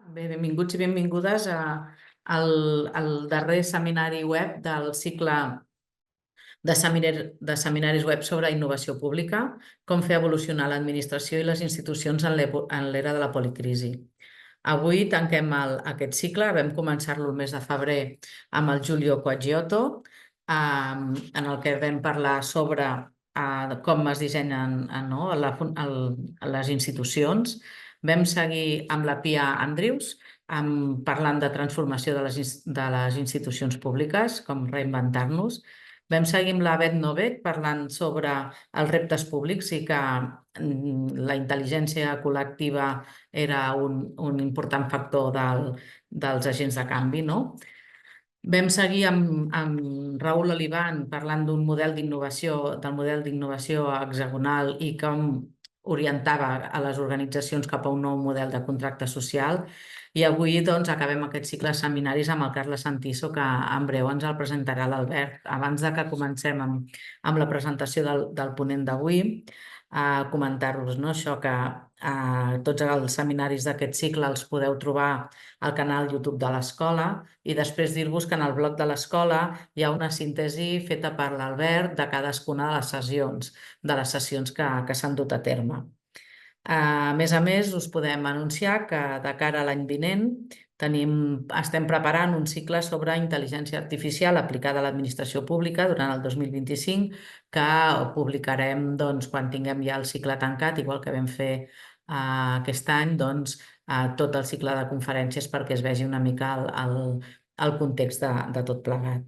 Bé, benvinguts i benvingudes al darrer seminari web del cicle de seminaris web sobre innovació pública, com fer evolucionar l'administració i les institucions en l'era de la policrisi. Avui tanquem aquest cicle, vam començar-lo el mes de febrer amb el Giulio Coaggiotto, en el que vam parlar sobre com es dissenyen les institucions. Vam seguir amb la Pia Andrews, parlant de transformació de les institucions públiques, com reinventar-nos. Vam seguir amb la Bet Novek parlant sobre els reptes públics i que la intel·ligència col·lectiva era un important factor dels agents de canvi, no? Vam seguir amb Raül Olivan parlant del model d'innovació hexagonal i com orientava a les organitzacions cap a un nou model de contracte social. I avui acabem aquest cicle de seminaris amb el Carles Santiso, que en breu ens el presentarà l'Albert. Abans de que comencem amb la presentació del ponent d'avui, comentar-vos això, que tots els seminaris d'aquest cicle els podeu trobar al canal YouTube de l'escola, i després dir-vos que en el blog de l'escola hi ha una síntesi feta per l'Albert de cadascuna de les sessions que s'han dut a terme. A més, us podem anunciar que de cara a l'any vinent estem preparant un cicle sobre intel·ligència artificial aplicada a l'administració pública durant el 2025, que publicarem quan tinguem ja el cicle tancat, igual que vam fer aquest any, tot el cicle de conferències perquè es vegi una mica el context de tot plegat.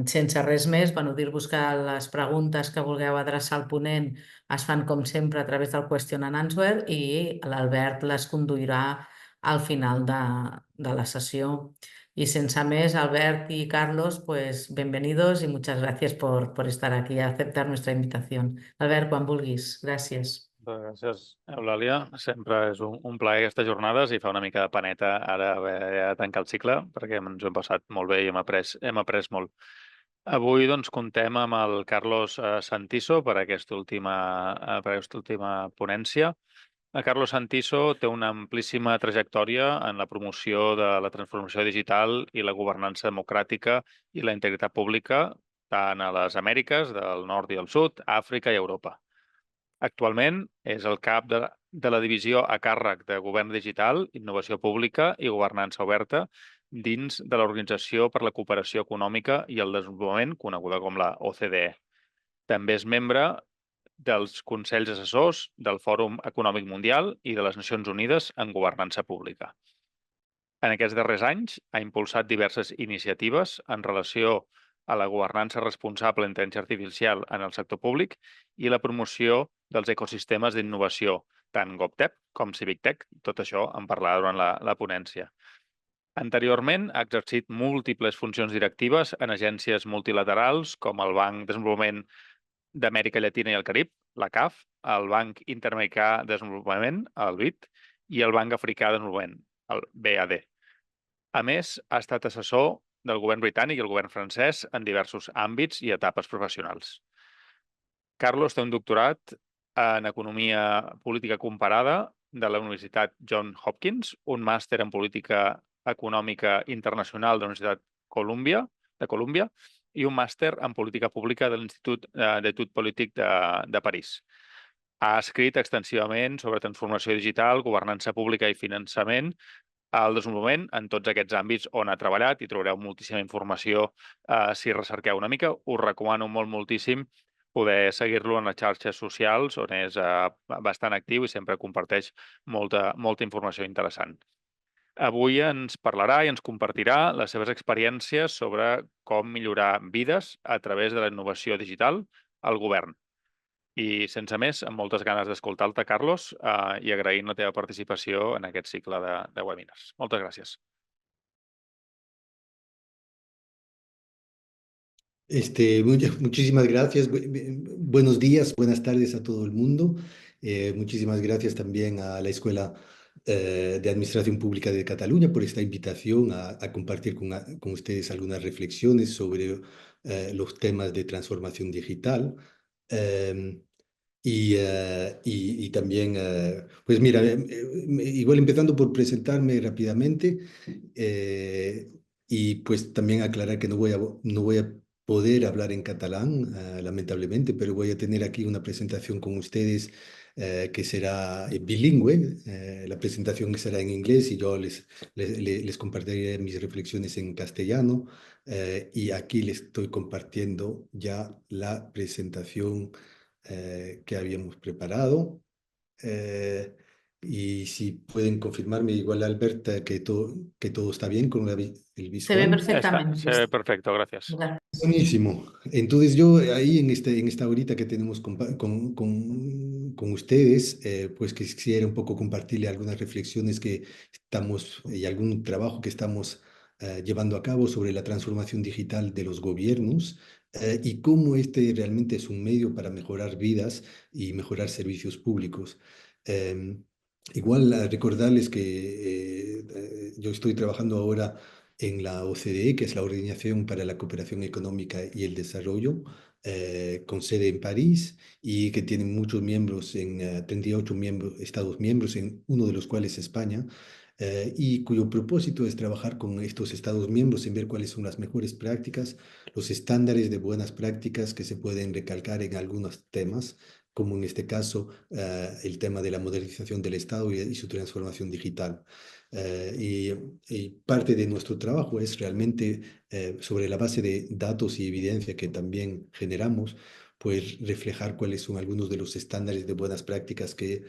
Sense res més, dir-vos que les preguntes que vulgueu adreçar al ponent es fan, com sempre, a través del Question and Answer, i l'Albert les conduirà al final de la sesión. Y sense més, Albert y Carlos, pues bienvenidos y muchas gracias por estar aquí y aceptar nuestra invitación. Albert, quan vulguis. Gràcies. Gràcies, Eulàlia. Sempre és un plaer aquestes jornades i fa una mica de paneta ara haver de tancar el cicle, perquè ens ho hem passat molt bé i hem après molt. Avui contem amb el Carlos Santiso per aquesta última ponència. El Carlos Santiso té una amplíssima trajectòria en la promoció de la transformació digital i la governança democràtica i la integritat pública tant a les Amèriques, del nord i el sud, Àfrica i Europa. Actualment és el cap de la divisió a càrrec de Govern Digital, Innovació Pública i Governança Oberta dins de l'Organització per la Cooperació Econòmica i el Desenvolupament, coneguda com la OCDE. També és membre dels Consells Assessors del Fòrum Econòmic Mundial i de les Nacions Unides en Governança Pública. En aquests darrers anys ha impulsat diverses iniciatives en relació a la governança responsable en intel·ligència artificial en el sector públic i la promoció dels ecosistemes d'innovació, tant GovTech com CivicTech. Tot això en parlarà durant la ponència. Anteriorment ha exercit múltiples funcions directives en agències multilaterals com el Banc de Desenvolupament d'Amèrica Llatina i el Carib, la CAF, el Banc Interamericà de Desenvolupament, el BID, i el Banc Africà de Desenvolupament, el BAD. A més, ha estat assessor del govern britànic i el govern francès en diversos àmbits i etapes professionals. Carlos té un doctorat en Economia Política Comparada de la Universitat Johns Hopkins, un màster en Política Econòmica Internacional de la Universitat de Colúmbia i un màster en Política Pública de l'Institut d'Etudes Polítiques de París. Ha escrit extensivament sobre transformació digital, governança pública i finançament al desenvolupament en tots aquests àmbits on ha treballat i trobareu moltíssima informació si recerqueu una mica. Us recomano moltíssim poder seguir-lo en les xarxes socials on és bastant actiu i sempre comparteix molta informació interessant. Avui ens parlarà i ens compartirà les seves experiències sobre com millorar vides a través de la innovació digital al govern. I sense més, amb moltes ganes d'escoltar-te, Carlos, i agraint la teva participació en aquest cicle de webinars. Moltes gràcies. Muchísimas gracias. Buenos días, buenas tardes a todo el mundo. Muchísimas gracias también a la Escuela de Administración Pública de Cataluña por esta invitación a compartir con ustedes algunas reflexiones sobre los temas de transformación digital. Y también, pues mira, igual empezando por presentarme rápidamente eh, y pues también aclarar que no voy a poder hablar en catalán, lamentablemente, pero voy a tener aquí una presentación con ustedes que será bilingüe. La presentación será en inglés y yo les compartiré mis reflexiones en castellano. Y aquí les estoy compartiendo ya la presentación que habíamos preparado. Eh, y si pueden confirmarme, igual Albert, que todo está bien con el Se ve visual. Se ve perfecto, gracias. Gracias. Buenísimo. Entonces yo ahí en esta horita que tenemos con ustedes, pues quisiera un poco compartirle algunas reflexiones que estamos y algún trabajo que estamos llevando a cabo sobre la transformación digital de los gobiernos y cómo este realmente es un medio para mejorar vidas y mejorar servicios públicos. Em, Igual recordarles que yo estoy trabajando ahora en la OCDE, que es la Organización para la Cooperación Económica y el Desarrollo, con sede en París y que tiene muchos miembros, 38 estados miembros, en uno de los cuales España, y cuyo propósito es trabajar con estos estados miembros en ver cuáles son las mejores prácticas, los estándares de buenas prácticas que se pueden recalcar en algunos temas, como en este caso el tema de la modernización del Estado y su transformación digital. Y parte de nuestro trabajo es realmente, sobre la base de datos y evidencia que también generamos, pues reflejar cuáles son algunos de los estándares de buenas prácticas que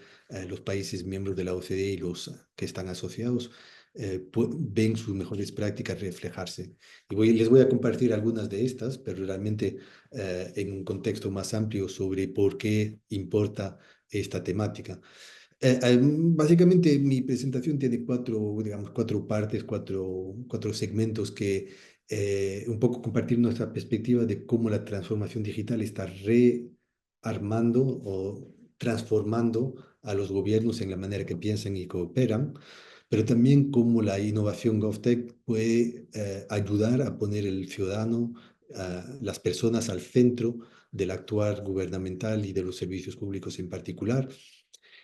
los países miembros de la OCDE y los que están asociados ven sus mejores prácticas reflejarse. Les voy a compartir algunas de estas, pero realmente en un contexto más amplio sobre por qué importa esta temática. Básicamente mi presentación tiene digamos, cuatro partes, cuatro segmentos que un poco compartir nuestra perspectiva de cómo la transformación digital está rearmando o transformando a los gobiernos en la manera que piensan y cooperan, pero también cómo la innovación GovTech puede ayudar a poner el ciudadano, las personas al centro del actuar gubernamental y de los servicios públicos en particular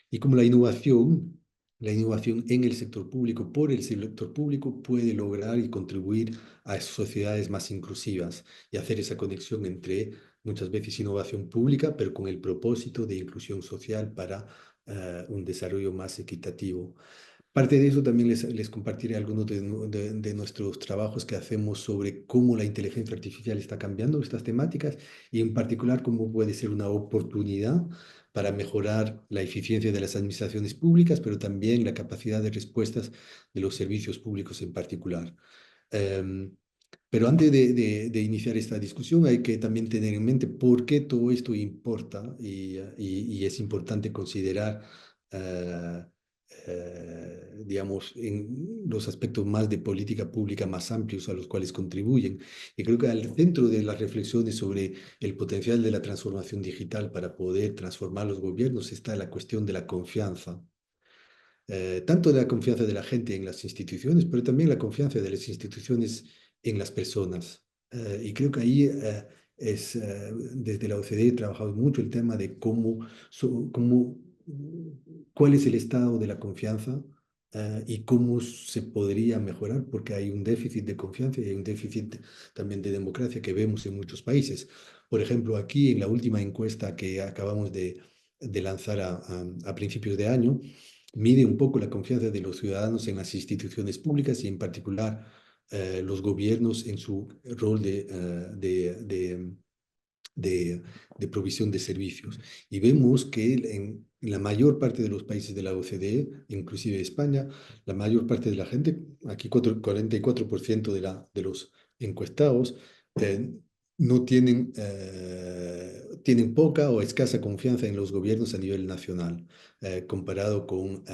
y como la innovación en el sector público, por el sector público, puede lograr y contribuir a sociedades más inclusivas y hacer esa conexión entre muchas veces innovación pública, pero con el propósito de inclusión social para un desarrollo más equitativo. Parte de eso también les compartiré algunos de nuestros trabajos que hacemos sobre cómo la inteligencia artificial está cambiando estas temáticas y en particular cómo puede ser una oportunidad para mejorar la eficiencia de las administraciones públicas, pero también la capacidad de respuestas de los servicios públicos en particular. Em, pero antes de iniciar esta discusión hay que también tener en mente por qué todo esto importa y es importante considerar, eh, digamos, en los aspectos más de política pública más amplios a los cuales contribuyen. Y creo que al centro de las reflexiones sobre el potencial de la transformación digital para poder transformar los gobiernos está la cuestión de la confianza. Tanto de la confianza de la gente en las instituciones, pero también la confianza de las instituciones en las personas. Y creo que ahí desde la OCDE he trabajado mucho el tema de cuál es el estado de la confianza y cómo se podría mejorar, porque hay un déficit de confianza y hay un déficit también de democracia que vemos en muchos países. Por ejemplo, aquí en la última encuesta que acabamos de lanzar a principios de año, mide un poco la confianza de los ciudadanos en las instituciones públicas y en particular los gobiernos en su rol de provisión de servicios. Y vemos que en la mayor parte de los países de la OCDE, inclusive España, la mayor parte de la gente, aquí 44% de los encuestados, eh, no tienen poca o escasa confianza en los gobiernos a nivel nacional, comparado con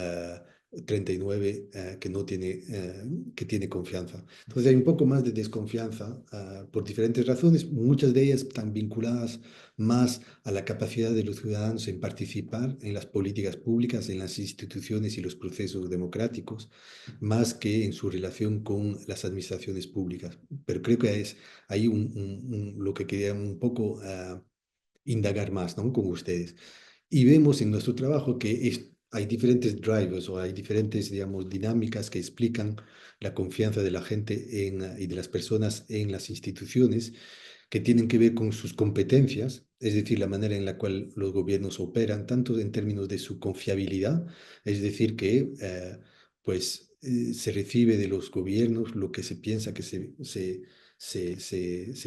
39 que no tiene, que tiene confianza. Entonces hay un poco más de desconfianza por diferentes razones, muchas de ellas están vinculadas más a la capacidad de los ciudadanos en participar en las políticas públicas, en las instituciones y los procesos democráticos, más que en su relación con las administraciones públicas. Pero creo que es ahí lo que quería un poco indagar más, ¿no? Con ustedes. Y vemos en nuestro trabajo que hay diferentes drivers o hay diferentes, digamos, dinámicas que explican la confianza de la gente y de las personas en las instituciones, que tienen que ver con sus competencias, es decir, la manera en la cual los gobiernos operan, tanto en términos de su confiabilidad, es decir, que se recibe de los gobiernos lo que se piensa que se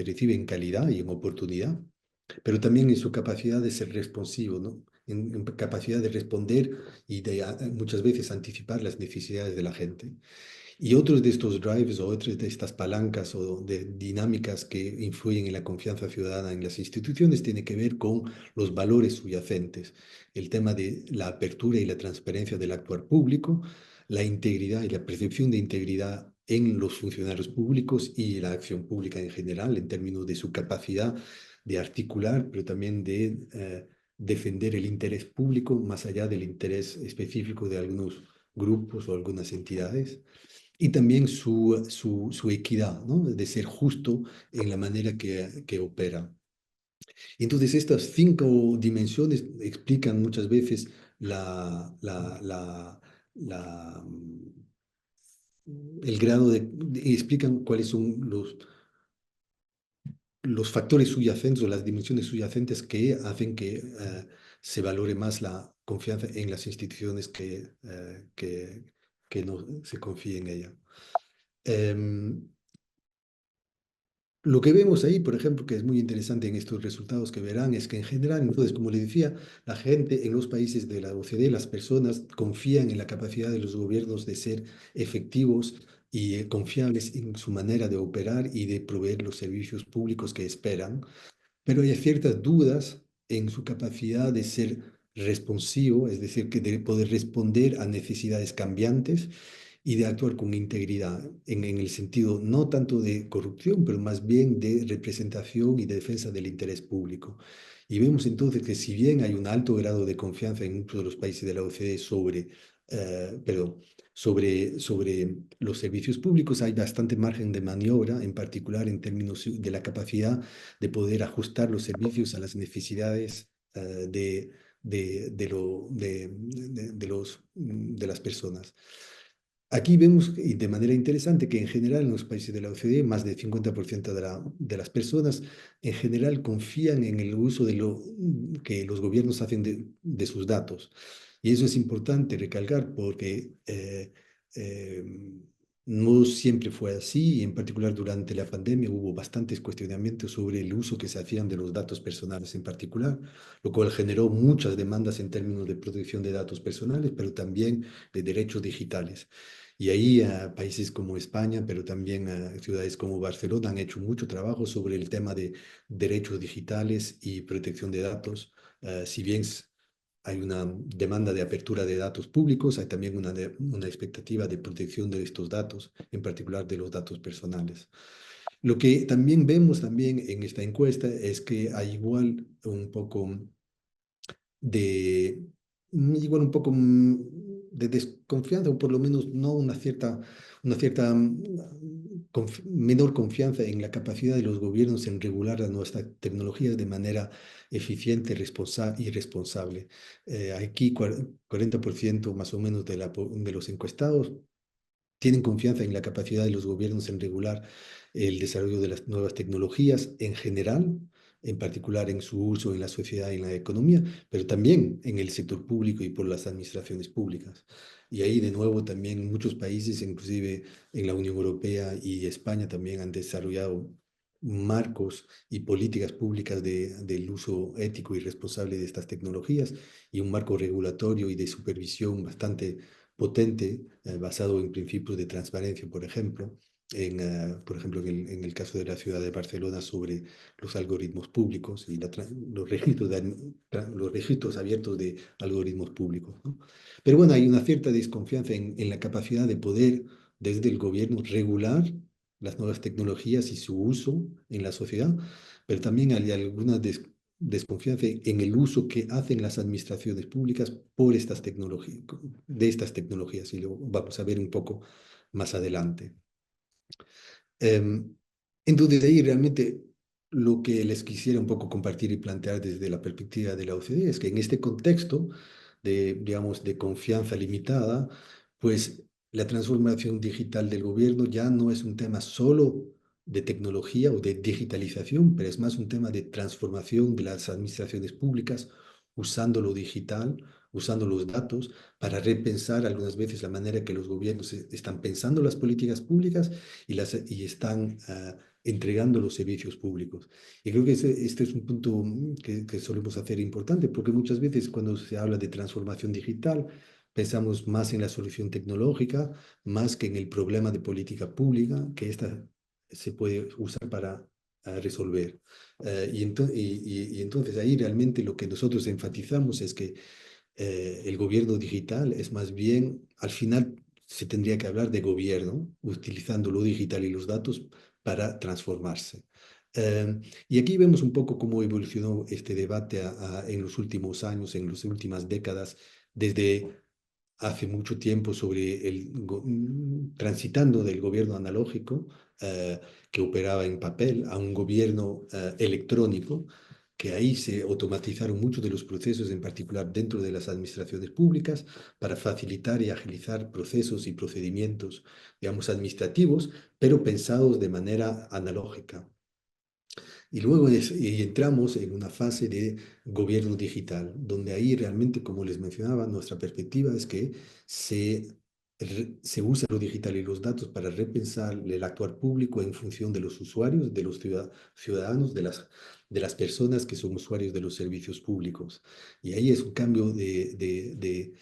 recibe en calidad y en oportunidad, pero también en su capacidad de ser responsivo, ¿no? En capacidad de responder y muchas veces anticipar las necesidades de la gente. Y otros de estos drives o otras de estas palancas o de dinámicas que influyen en la confianza ciudadana en las instituciones tiene que ver con los valores subyacentes, el tema de la apertura y la transparencia del actuar público, la integridad y la percepción de integridad en los funcionarios públicos y la acción pública en general, en términos de su capacidad de articular, pero también de defender el interés público más allá del interés específico de algunos grupos o algunas entidades, y también su equidad, ¿no? De ser justo en la manera que opera. Entonces, estas 5 dimensiones explican muchas veces el grado explican cuáles son los factores subyacentes o las dimensiones subyacentes que hacen que se valore más la confianza en las instituciones que no se confíe en ella. Lo que vemos ahí, por ejemplo, que es muy interesante en estos resultados que verán, es que en general, entonces, como les decía, la gente en los países de la OCDE, las personas confían en la capacidad de los gobiernos de ser efectivos y confiables en su manera de operar y de proveer los servicios públicos que esperan, pero hay ciertas dudas en su capacidad de ser responsivo, es decir, que de poder responder a necesidades cambiantes y de actuar con integridad, en el sentido no tanto de corrupción, pero más bien de representación y de defensa del interés público. Y vemos entonces que si bien hay un alto grado de confianza en muchos de los países de la OCDE sobre los servicios públicos, hay bastante margen de maniobra, en particular en términos de la capacidad de poder ajustar los servicios a las necesidades de las personas. Aquí vemos y de manera interesante que en general en los países de la OCDE más del 50% de las personas en general confían en el uso de lo que los gobiernos hacen de sus datos. Y eso es importante recalcar porque eh, no siempre fue así, y en particular durante la pandemia hubo bastantes cuestionamientos sobre el uso que se hacían de los datos personales en particular, lo cual generó muchas demandas en términos de protección de datos personales, pero también de derechos digitales. Y ahí países como España, pero también ciudades como Barcelona han hecho mucho trabajo sobre el tema de derechos digitales y protección de datos. Si bien hay una demanda de apertura de datos públicos, hay también una expectativa de protección de estos datos, en particular de los datos personales. Lo que también vemos también en esta encuesta es que hay un poco de, de desconfianza, o por lo menos no una cierta menor confianza en la capacidad de los gobiernos en regular las nuevas tecnologías de manera eficiente y responsable. Aquí 40% más o menos de los encuestados tienen confianza en la capacidad de los gobiernos en regular el desarrollo de las nuevas tecnologías en general, en particular en su uso en la sociedad y en la economía, pero también en el sector público y por las administraciones públicas. Y ahí, de nuevo, también muchos países, inclusive en la Unión Europea y España, también han desarrollado marcos y políticas públicas del uso ético y responsable de estas tecnologías y un marco regulatorio y de supervisión bastante potente, basado en principios de transparencia, por ejemplo, en el caso de la ciudad de Barcelona sobre los algoritmos públicos y los registros abiertos de algoritmos públicos, ¿no? Pero bueno, hay una cierta desconfianza en la capacidad de poder, desde el gobierno, regular las nuevas tecnologías y su uso en la sociedad, pero también hay alguna desconfianza en el uso que hacen las administraciones públicas por estas tecnologías, de estas tecnologías, y lo vamos a ver un poco más adelante. Entonces, ahí realmente lo que les quisiera un poco compartir y plantear desde la perspectiva de la OCDE es que en este contexto de, digamos, de confianza limitada, pues la transformación digital del gobierno ya no es un tema solo de tecnología o de digitalización, pero es más un tema de transformación de las administraciones públicas usando lo digital, usando los datos para repensar algunas veces la manera que los gobiernos están pensando las políticas públicas y están entregando los servicios públicos. Y creo que este es un punto que solemos hacer importante, porque muchas veces cuando se habla de transformación digital, pensamos más en la solución tecnológica, más que en el problema de política pública que esta se puede usar para resolver. Y entonces ahí realmente lo que nosotros enfatizamos es que el gobierno digital es más bien, al final se tendría que hablar de gobierno, utilizando lo digital y los datos para transformarse. Y aquí vemos un poco cómo evolucionó este debate en los últimos años, en las últimas décadas, desde hace mucho tiempo sobre transitando del gobierno analógico que operaba en papel a un gobierno electrónico, que ahí se automatizaron muchos de los procesos, en particular dentro de las administraciones públicas, para facilitar y agilizar procesos y procedimientos, digamos, administrativos, pero pensados de manera analógica. Y luego entramos en una fase de gobierno digital, donde ahí realmente, como les mencionaba, nuestra perspectiva es que se usa lo digital y los datos para repensar el actuar público en función de los usuarios, de los ciudadanos, de las personas que son usuarios de los servicios públicos. Y ahí es un cambio de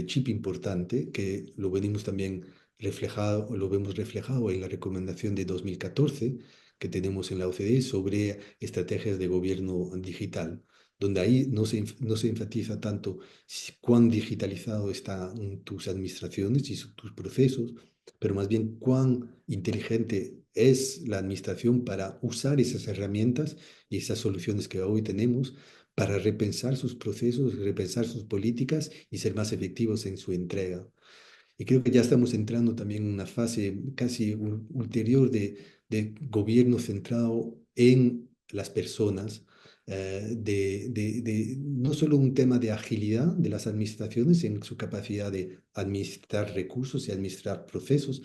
chip importante que lo venimos también reflejado, lo vemos reflejado en la recomendación de 2014 que tenemos en la OCDE sobre estrategias de gobierno digital, donde ahí no se enfatiza tanto cuán digitalizado están tus administraciones y tus procesos, pero más bien cuán inteligente es la administración para usar esas herramientas y esas soluciones que hoy tenemos para repensar sus procesos, repensar sus políticas y ser más efectivos en su entrega. Y creo que ya estamos entrando también en una fase casi ulterior de gobierno centrado en las personas, no solo un tema de agilidad de las administraciones en su capacidad de administrar recursos y administrar procesos,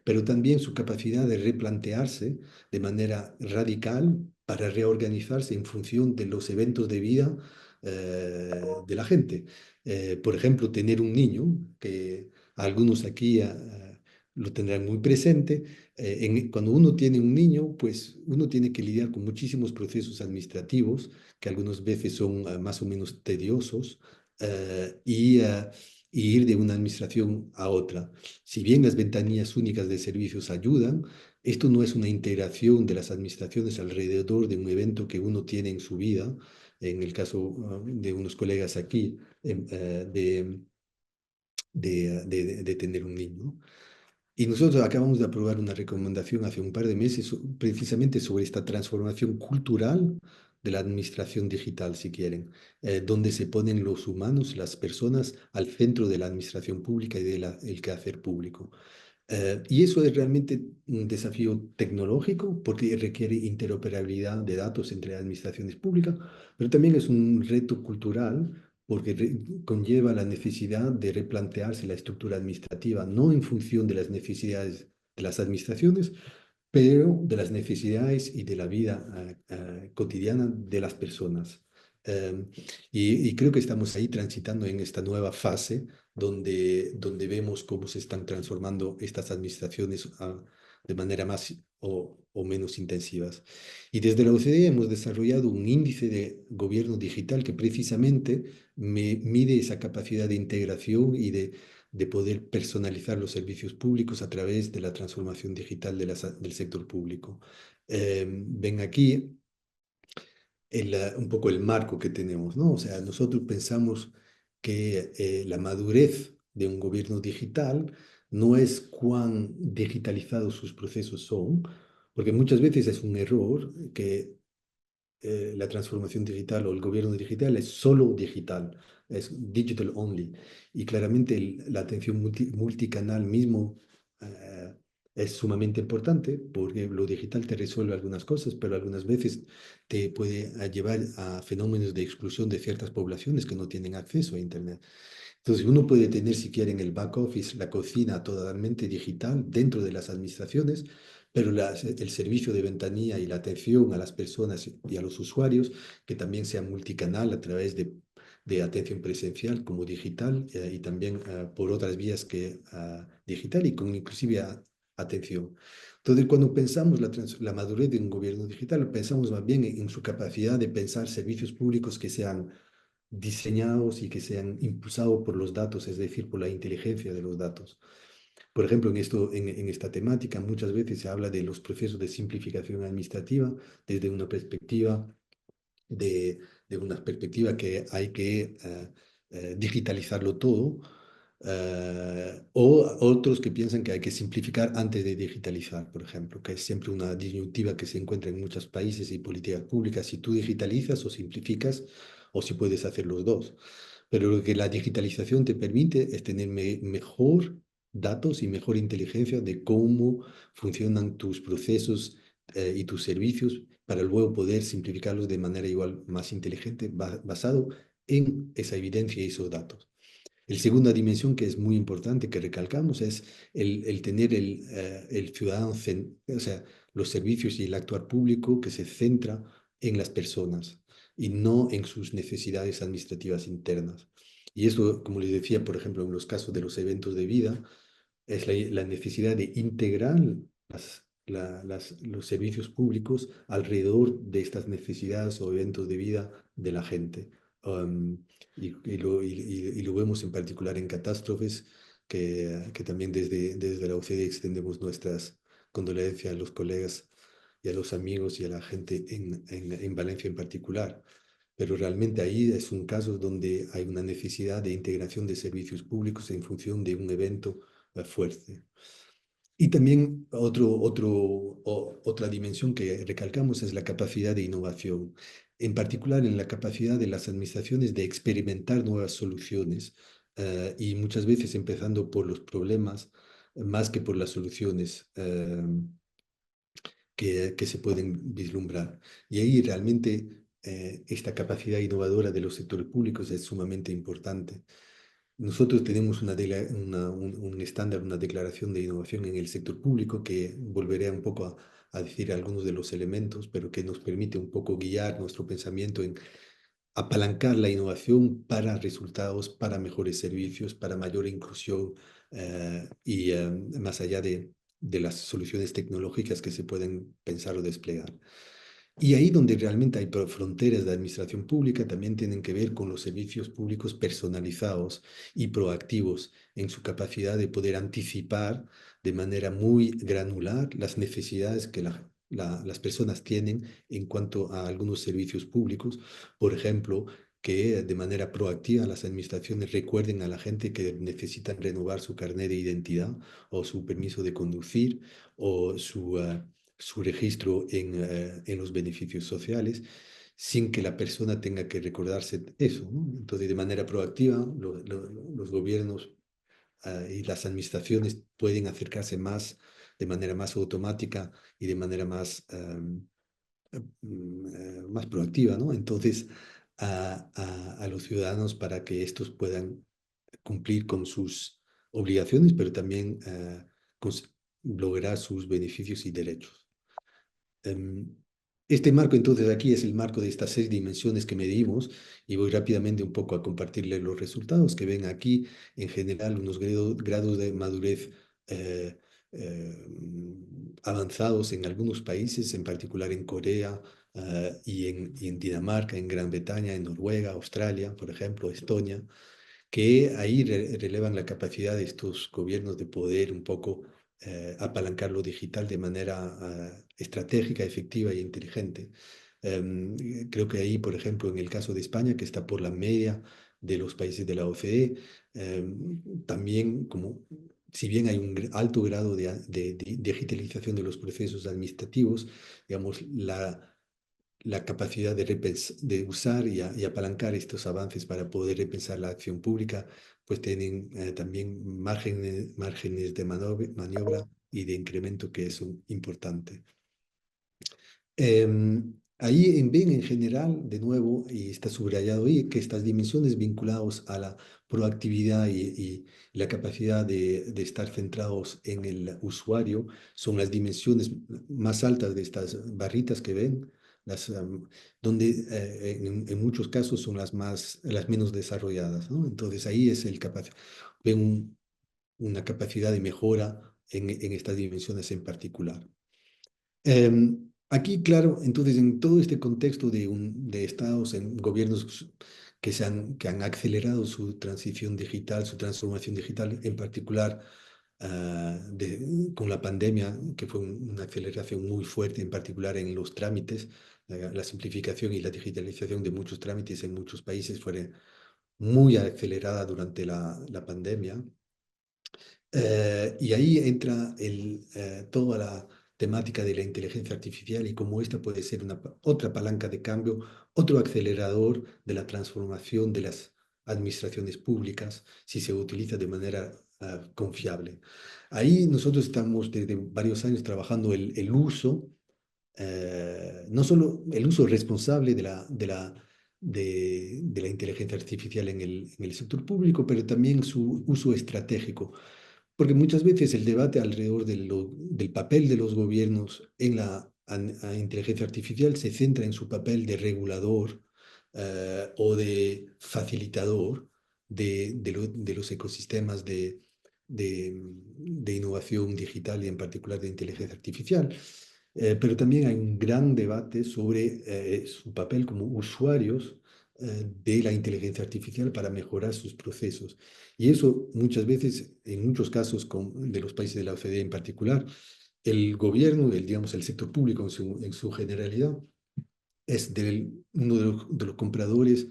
pero también su capacidad de replantearse de manera radical para reorganizarse en función de los eventos de vida de la gente. Por ejemplo, tener un niño que algunos aquí lo tendrán muy presente. Cuando uno tiene un niño, pues uno tiene que lidiar con muchísimos procesos administrativos que algunas veces son más o menos tediosos y ir de una administración a otra. Si bien las ventanillas únicas de servicios ayudan, esto no es una integración de las administraciones alrededor de un evento que uno tiene en su vida. En el caso de unos colegas aquí, de tener un niño, ¿no? Y nosotros acabamos de aprobar una recomendación hace un par de meses precisamente sobre esta transformación cultural de la administración digital, si quieren, donde se ponen los humanos, las personas, al centro de la administración pública y del quehacer público. Y eso es realmente un desafío tecnológico porque requiere interoperabilidad de datos entre administraciones públicas, pero también es un reto cultural porque conlleva la necesidad de replantearse la estructura administrativa, no en función de las necesidades de las administraciones, pero de las necesidades y de la vida cotidiana de las personas. Em, y creo que estamos ahí transitando en esta nueva fase donde vemos cómo se están transformando estas administraciones de manera más o menos intensivas. Y desde la OCDE hemos desarrollado un índice de gobierno digital que precisamente mide esa capacidad de integración y de poder personalizar los servicios públicos a través de la transformación digital del sector público. Ven aquí un poco el marco que tenemos, ¿no? O sea, nosotros pensamos que la madurez de un gobierno digital no es cuán digitalizados sus procesos son, porque muchas veces es un error que la transformación digital o el gobierno digital es solo digital, es digital only. Y claramente la atención multicanal mismo es sumamente importante porque lo digital te resuelve algunas cosas, pero algunas veces te puede llevar a fenómenos de exclusión de ciertas poblaciones que no tienen acceso a Internet. Entonces, uno puede tener, si quiere, en el back office la cocina totalmente digital dentro de las administraciones, pero el servicio de ventanilla y la atención a las personas y a los usuarios, que también sea multicanal a través de atención presencial como digital y también por otras vías que digital y con inclusive atención. Entonces, cuando pensamos la madurez de un gobierno digital, pensamos más bien en su capacidad de pensar servicios públicos que sean diseñados y que sean impulsados por los datos, es decir, por la inteligencia de los datos. Por ejemplo, en esta temática muchas veces se habla de los procesos de simplificación administrativa desde una perspectiva de una perspectiva que hay que digitalizarlo todo, o otros que piensan que hay que simplificar antes de digitalizar, por ejemplo, que es siempre una disyuntiva que se encuentra en muchos países y políticas públicas, si tú digitalizas o simplificas, o si puedes hacer los dos. Pero lo que la digitalización te permite es tener mejor datos y mejor inteligencia de cómo funcionan tus procesos y tus servicios para luego poder simplificarlos de manera igual más inteligente, basado en esa evidencia y esos datos. La segunda dimensión que es muy importante, que recalcamos, es el tener el ciudadano, o sea, los servicios y el actuar público que se centra en las personas y no en sus necesidades administrativas internas. Y eso, como les decía, por ejemplo, en los casos de los eventos de vida, es la necesidad de integrar los servicios públicos alrededor de estas necesidades o eventos de vida de la gente. Um, y lo vemos en particular en catástrofes, que también desde la OCDE extendemos nuestras condolencias a los colegas y a los amigos y a la gente en Valencia en particular. Pero realmente ahí es un caso donde hay una necesidad de integración de servicios públicos en función de un evento fuerte. Y también otra dimensión que recalcamos es la capacidad de innovación, en particular en la capacidad de las administraciones de experimentar nuevas soluciones y muchas veces empezando por los problemas más que por las soluciones que se pueden vislumbrar. Y ahí realmente esta capacidad innovadora de los sectores públicos es sumamente importante. Nosotros tenemos un estándar, una declaración de innovación en el sector público que volveré un poco a decir algunos de los elementos, pero que nos permite un poco guiar nuestro pensamiento en apalancar la innovación para resultados, para mejores servicios, para mayor inclusión y más allá de las soluciones tecnológicas que se pueden pensar o desplegar. Y ahí donde realmente hay fronteras de administración pública también tienen que ver con los servicios públicos personalizados y proactivos en su capacidad de poder anticipar de manera muy granular las necesidades que las personas tienen en cuanto a algunos servicios públicos. Por ejemplo, que de manera proactiva las administraciones recuerden a la gente que necesitan renovar su carnet de identidad o su permiso de conducir o su registro en los beneficios sociales, sin que la persona tenga que recordarse eso, ¿no? Entonces, de manera proactiva, los gobiernos y las administraciones pueden acercarse más, de manera más automática y de manera más proactiva, ¿no? Entonces, a los ciudadanos para que estos puedan cumplir con sus obligaciones, pero también lograr sus beneficios y derechos. Este marco entonces aquí es el marco de estas 6 dimensiones que medimos y voy rápidamente un poco a compartirles los resultados que ven aquí, en general unos grados de madurez eh, eh, avanzados en algunos países, en particular en Corea y en Dinamarca, en Gran Bretaña, en Noruega, Australia, por ejemplo, Estonia, que ahí relevan la capacidad de estos gobiernos de poder un poco apalancar lo digital de manera estratégica, efectiva e inteligente. Creo que ahí, por ejemplo, en el caso de España, que está por la media de los países de la OCDE, también como si bien hay un alto grado de digitalización de los procesos administrativos, digamos, la capacidad de usar y apalancar estos avances para poder repensar la acción pública, pues tienen también márgenes de maniobra y de incremento que es importante. Ahí ven en general, de nuevo, y está subrayado ahí, que estas dimensiones vinculadas a la proactividad y la capacidad de estar centrados en el usuario son las dimensiones más altas de estas barritas que ven, donde en muchos casos son las menos desarrolladas, ¿no? Entonces ahí es ven una capacidad de mejora en estas dimensiones en particular. Aquí, claro, entonces en todo este contexto de estados, en gobiernos que han acelerado su transición digital, su transformación digital, en particular con la pandemia, que fue una aceleración muy fuerte, en particular en los trámites, la simplificación y la digitalización de muchos trámites en muchos países fue muy acelerada durante la pandemia. Y ahí entra toda la temática de la inteligencia artificial y cómo esta puede ser otra palanca de cambio, otro acelerador de la transformación de las administraciones públicas si se utiliza de manera confiable. Ahí nosotros estamos desde varios años trabajando el uso, no solo el uso responsable de la inteligencia artificial en el sector público, pero también su uso estratégico. Porque muchas veces el debate alrededor del papel de los gobiernos en la inteligencia artificial se centra en su papel de regulador o de facilitador de los ecosistemas de innovación digital y en particular de inteligencia artificial. Pero también hay un gran debate sobre su papel como usuarios de la inteligencia artificial para mejorar sus procesos. Y eso muchas veces, en muchos casos de los países de la OCDE en particular, el gobierno, digamos, el sector público en su generalidad, es uno de los compradores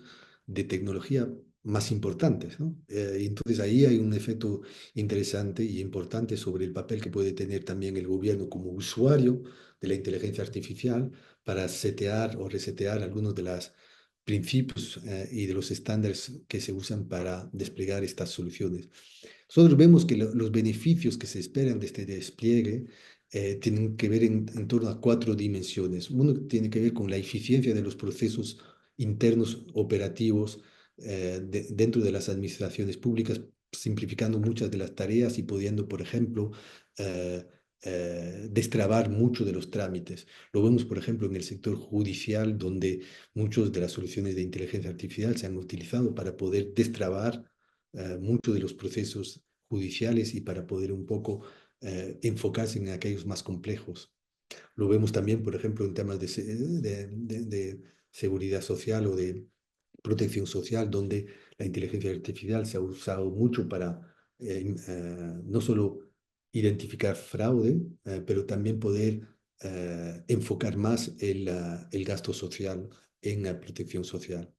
de tecnología más importantes, ¿no? Y entonces ahí hay un efecto interesante y importante sobre el papel que puede tener también el gobierno como usuario de la inteligencia artificial para setear o resetear algunos de los principios y de los estándares que se usan para desplegar estas soluciones. Nosotros vemos que los beneficios que se esperan de este despliegue tienen que ver en torno a 4 dimensiones. Uno tiene que ver con la eficiencia de los procesos internos operativos dentro de las administraciones públicas, simplificando muchas de las tareas y pudiendo, por ejemplo, destrabar mucho de los trámites. Lo vemos, por ejemplo, en el sector judicial, donde muchas de las soluciones de inteligencia artificial se han utilizado para poder destrabar muchos de los procesos judiciales y para poder un poco enfocarse en aquellos más complejos. Lo vemos también, por ejemplo, en temas de seguridad social o de protección social, donde la inteligencia artificial se ha usado mucho para no solo identificar fraude, pero también poder enfocar más el gasto social en la protección social.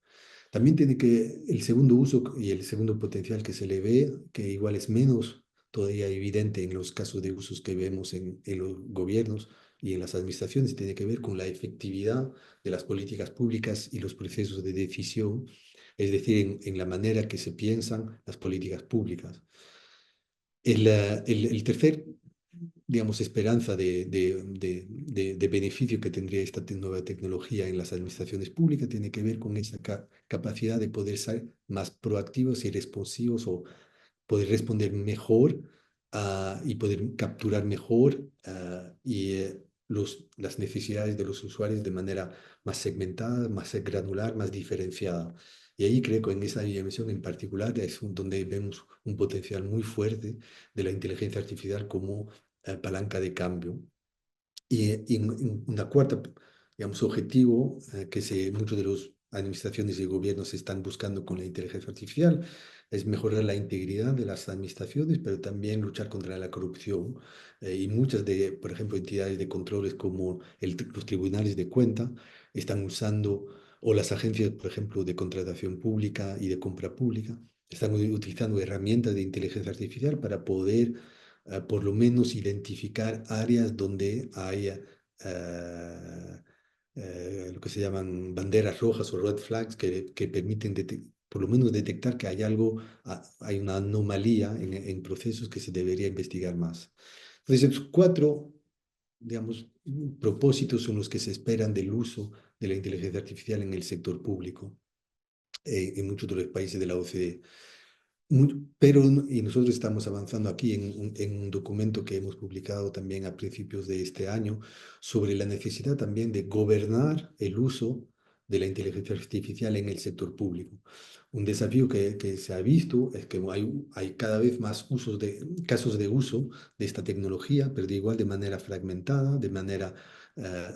También tiene que el segundo uso y el segundo potencial que se le ve, que igual es menos todavía evidente en los casos de usos que vemos en los gobiernos y en las administraciones, tiene que ver con la efectividad de las políticas públicas y los procesos de decisión, es decir, en la manera que se piensan las políticas públicas. El tercer, digamos, esperanza de beneficio que tendría esta nueva tecnología en las administraciones públicas tiene que ver con esa capacidad de poder ser más proactivos y responsivos o poder responder mejor y poder capturar mejor las necesidades de los usuarios de manera más segmentada, más granular, más diferenciada. Y ahí creo que en esa dimensión en particular es donde vemos un potencial muy fuerte de la inteligencia artificial como palanca de cambio. Y en una cuarta, digamos, objetivo que muchos de las administraciones y gobiernos están buscando con la inteligencia artificial es mejorar la integridad de las administraciones, pero también luchar contra la corrupción. Y muchas por ejemplo, entidades de controles como los tribunales de cuenta están usando, o las agencias, por ejemplo, de contratación pública y de compra pública, están utilizando herramientas de inteligencia artificial para poder por lo menos identificar áreas donde haya lo que se llaman banderas rojas o red flags que permiten por lo menos detectar que hay una anomalía en procesos que se debería investigar más. Entonces, esos cuatro, digamos, propósitos son los que se esperan del uso de la inteligencia artificial en el sector público en muchos de los países de la OCDE. Pero, y nosotros estamos avanzando aquí en un documento que hemos publicado también a principios de este año sobre la necesidad también de gobernar el uso de la inteligencia artificial en el sector público. Un desafío que se ha visto es que hay cada vez más casos de uso de esta tecnología, pero de igual de manera fragmentada, de manera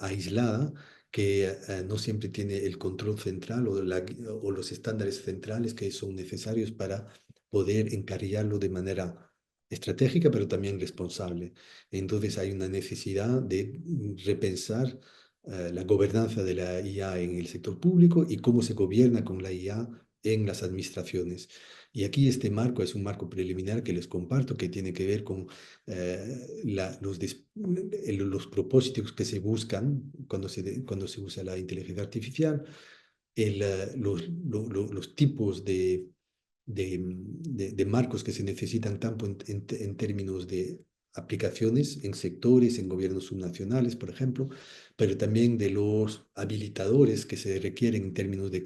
aislada, que no siempre tiene el control central o los estándares centrales que son necesarios para poder encarillarlo de manera estratégica, pero también responsable. Entonces hay una necesidad de repensar la gobernanza de la IA en el sector público y cómo se gobierna con la IA en las administraciones. Y aquí este marco es un marco preliminar que les comparto, que tiene que ver con los propósitos que se buscan cuando se usa la inteligencia artificial, los tipos de marcos que se necesitan tanto en términos de aplicaciones en sectores, en gobiernos subnacionales, por ejemplo, pero también de los habilitadores que se requieren en términos de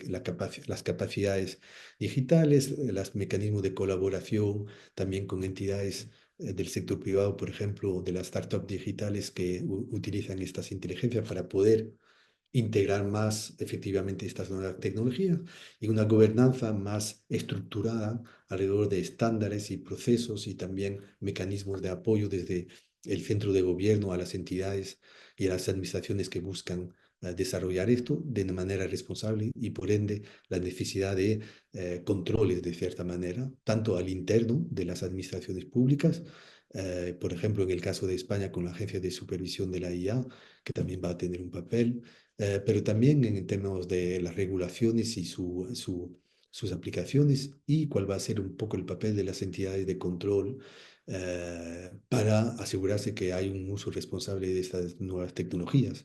las capacidades digitales, los mecanismos de colaboración también con entidades del sector privado, por ejemplo, de las startups digitales que utilizan estas inteligencias para poder integrar más efectivamente estas nuevas tecnologías y una gobernanza más estructurada alrededor de estándares y procesos y también mecanismos de apoyo desde el centro de gobierno a las entidades y a las administraciones que buscan desarrollar esto de manera responsable y por ende la necesidad de controles de cierta manera, tanto al interno de las administraciones públicas, por ejemplo en el caso de España con la Agencia de Supervisión de la IA, que también va a tener un papel, pero también en términos de las regulaciones y sus aplicaciones y cuál va a ser un poco el papel de las entidades de control para asegurarse que hay un uso responsable de estas nuevas tecnologías.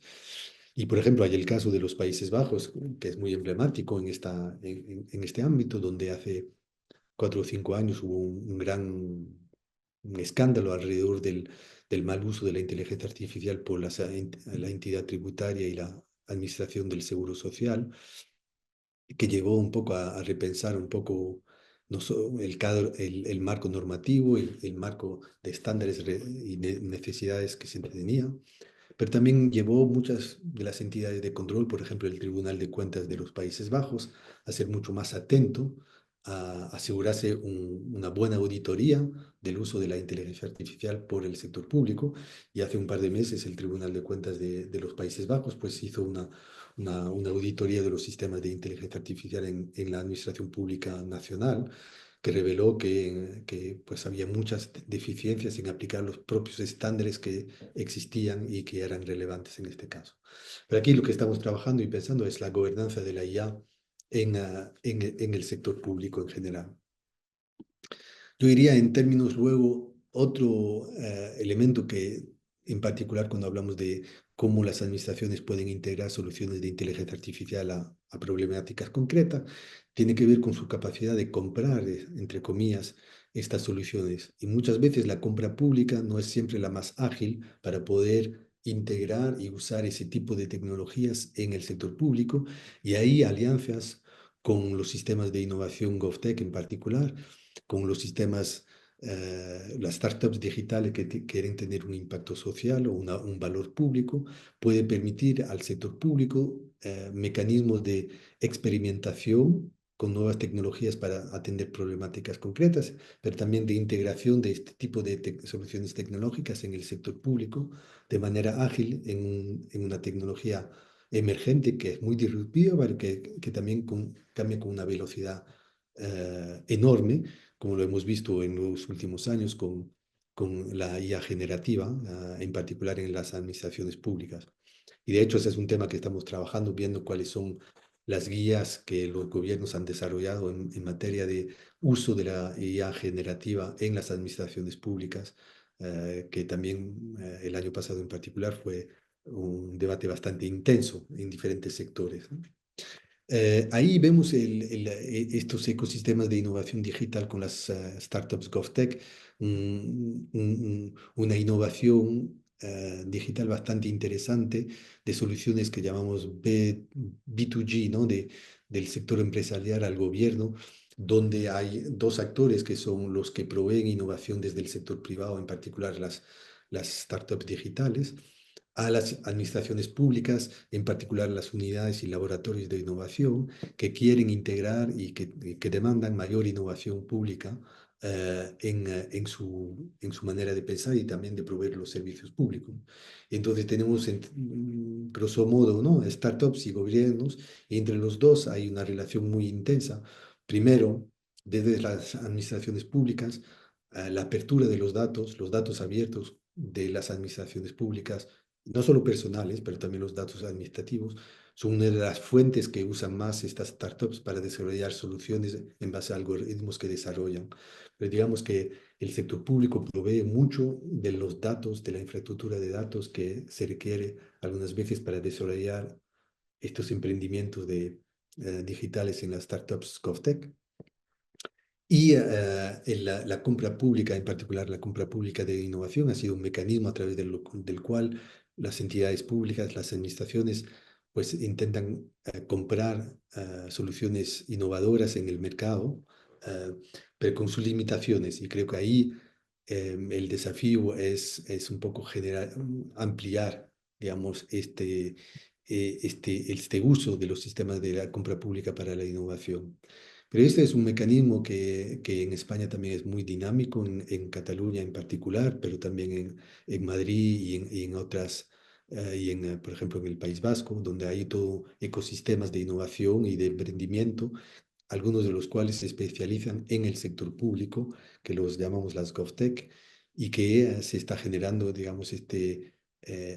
Y, por ejemplo, hay el caso de los Países Bajos, que es muy emblemático en este ámbito, donde hace 4 o 5 años hubo un escándalo alrededor del mal uso de la inteligencia artificial por la entidad tributaria y la Administración del Seguro Social, que llevó un poco a repensar un poco el marco normativo, el marco de estándares y necesidades que se tenía, pero también llevó muchas de las entidades de control, por ejemplo el Tribunal de Cuentas de los Países Bajos, a ser mucho más atento, a asegurarse una buena auditoría del uso de la inteligencia artificial por el sector público. Y hace un par de meses el Tribunal de Cuentas de los Países Bajos pues, hizo una auditoría de los sistemas de inteligencia artificial en la Administración Pública Nacional, que reveló que pues había muchas deficiencias en aplicar los propios estándares que existían y que eran relevantes en este caso. Pero aquí lo que estamos trabajando y pensando es la gobernanza de la IA en el sector público en general. Yo diría en términos luego, otro elemento que en particular cuando hablamos de cómo las administraciones pueden integrar soluciones de inteligencia artificial a problemáticas concretas, tiene que ver con su capacidad de comprar, entre comillas, estas soluciones. Y muchas veces la compra pública no es siempre la más ágil para poder integrar y usar ese tipo de tecnologías en el sector público. Y ahí alianzas con los sistemas de innovación GovTech en particular, con los sistemas, las startups digitales que quieren tener un impacto social o un valor público, puede permitir al sector público mecanismos de experimentación con nuevas tecnologías para atender problemáticas concretas, pero también de integración de este tipo de soluciones tecnológicas en el sector público de manera ágil en una tecnología emergente que es muy disruptiva, pero que también cambia con una velocidad enorme, como lo hemos visto en los últimos años con la IA generativa, en particular en las administraciones públicas. Y de hecho ese es un tema que estamos trabajando, viendo cuáles son las guías que los gobiernos han desarrollado en materia de uso de la IA generativa en las administraciones públicas, que también el año pasado en particular fue un debate bastante intenso en diferentes sectores, ¿no? Ahí vemos estos ecosistemas de innovación digital con las startups GovTech, una innovación digital bastante interesante de soluciones que llamamos B2G, ¿no? Del sector empresarial al gobierno, donde hay dos actores que son los que proveen innovación desde el sector privado, en particular las startups digitales, a las administraciones públicas, en particular las unidades y laboratorios de innovación, que quieren integrar y que demandan mayor innovación pública en su manera de pensar y también de proveer los servicios públicos. Entonces tenemos, grosso modo, ¿no? Startups y gobiernos, y entre los dos hay una relación muy intensa. Primero, desde las administraciones públicas, la apertura de los datos abiertos de las administraciones públicas, no solo personales, pero también los datos administrativos, son una de las fuentes que usan más estas startups para desarrollar soluciones en base a algoritmos que desarrollan. Pero digamos que el sector público provee mucho de los datos, de la infraestructura de datos que se requiere algunas veces para desarrollar estos emprendimientos digitales en las startups GovTech. Y la compra pública, en particular la compra pública de innovación, ha sido un mecanismo a través del cual las entidades públicas, las administraciones, pues intentan comprar soluciones innovadoras en el mercado, eh, pero con sus limitaciones. Y creo que ahí el desafío es un poco ampliar, digamos, este uso de los sistemas de la compra pública para la innovación. Pero este es un mecanismo que en España también es muy dinámico, en Cataluña en particular, pero también en Madrid y en otras, por ejemplo, en el País Vasco, donde hay todo ecosistemas de innovación y de emprendimiento, algunos de los cuales se especializan en el sector público, que los llamamos las GovTech, y que se está generando, digamos,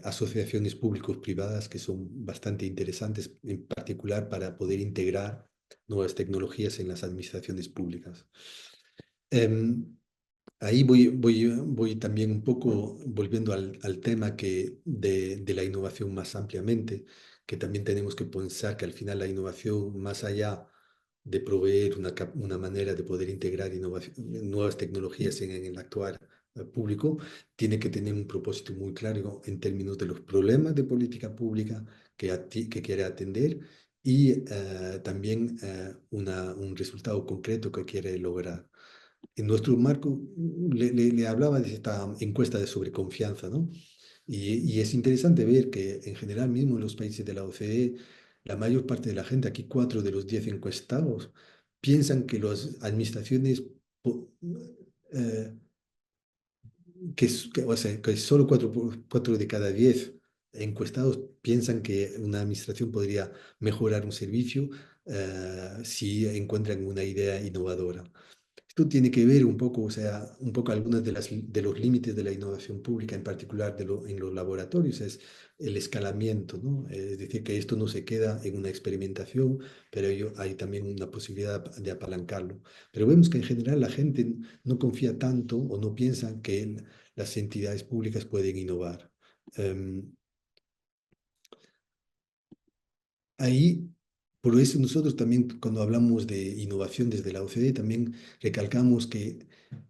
asociaciones públicos-privadas que son bastante interesantes, en particular para poder integrar nuevas tecnologías en las administraciones públicas. Em, Ahí voy también un poco volviendo al tema de la innovación más ampliamente, que también tenemos que pensar que al final la innovación, más allá de proveer una manera de poder integrar nuevas tecnologías en el actuar público, tiene que tener un propósito muy claro en términos de los problemas de política pública que quiere atender y también un resultado concreto que quiere lograr. En nuestro marco le hablaba de esta encuesta de sobreconfianza, ¿no? Y es interesante ver que en general mismo en los países de la OCDE, la mayor parte de la gente, aquí 4 de los 10 encuestados, piensan que las administraciones, eh, o sea, que solo 4 de cada 10 encuestados piensan que una administración podría mejorar un servicio si encuentran una idea innovadora. Esto tiene que ver un poco, o sea, un poco algunos de los límites de la innovación pública, en particular en los laboratorios, es el escalamiento, ¿no? Es decir, que esto no se queda en una experimentación, pero hay también una posibilidad de apalancarlo. Pero vemos que en general la gente no confía tanto o no piensa que las entidades públicas pueden innovar. Em, Ahí, por eso nosotros también cuando hablamos de innovación desde la OCDE, también recalcamos que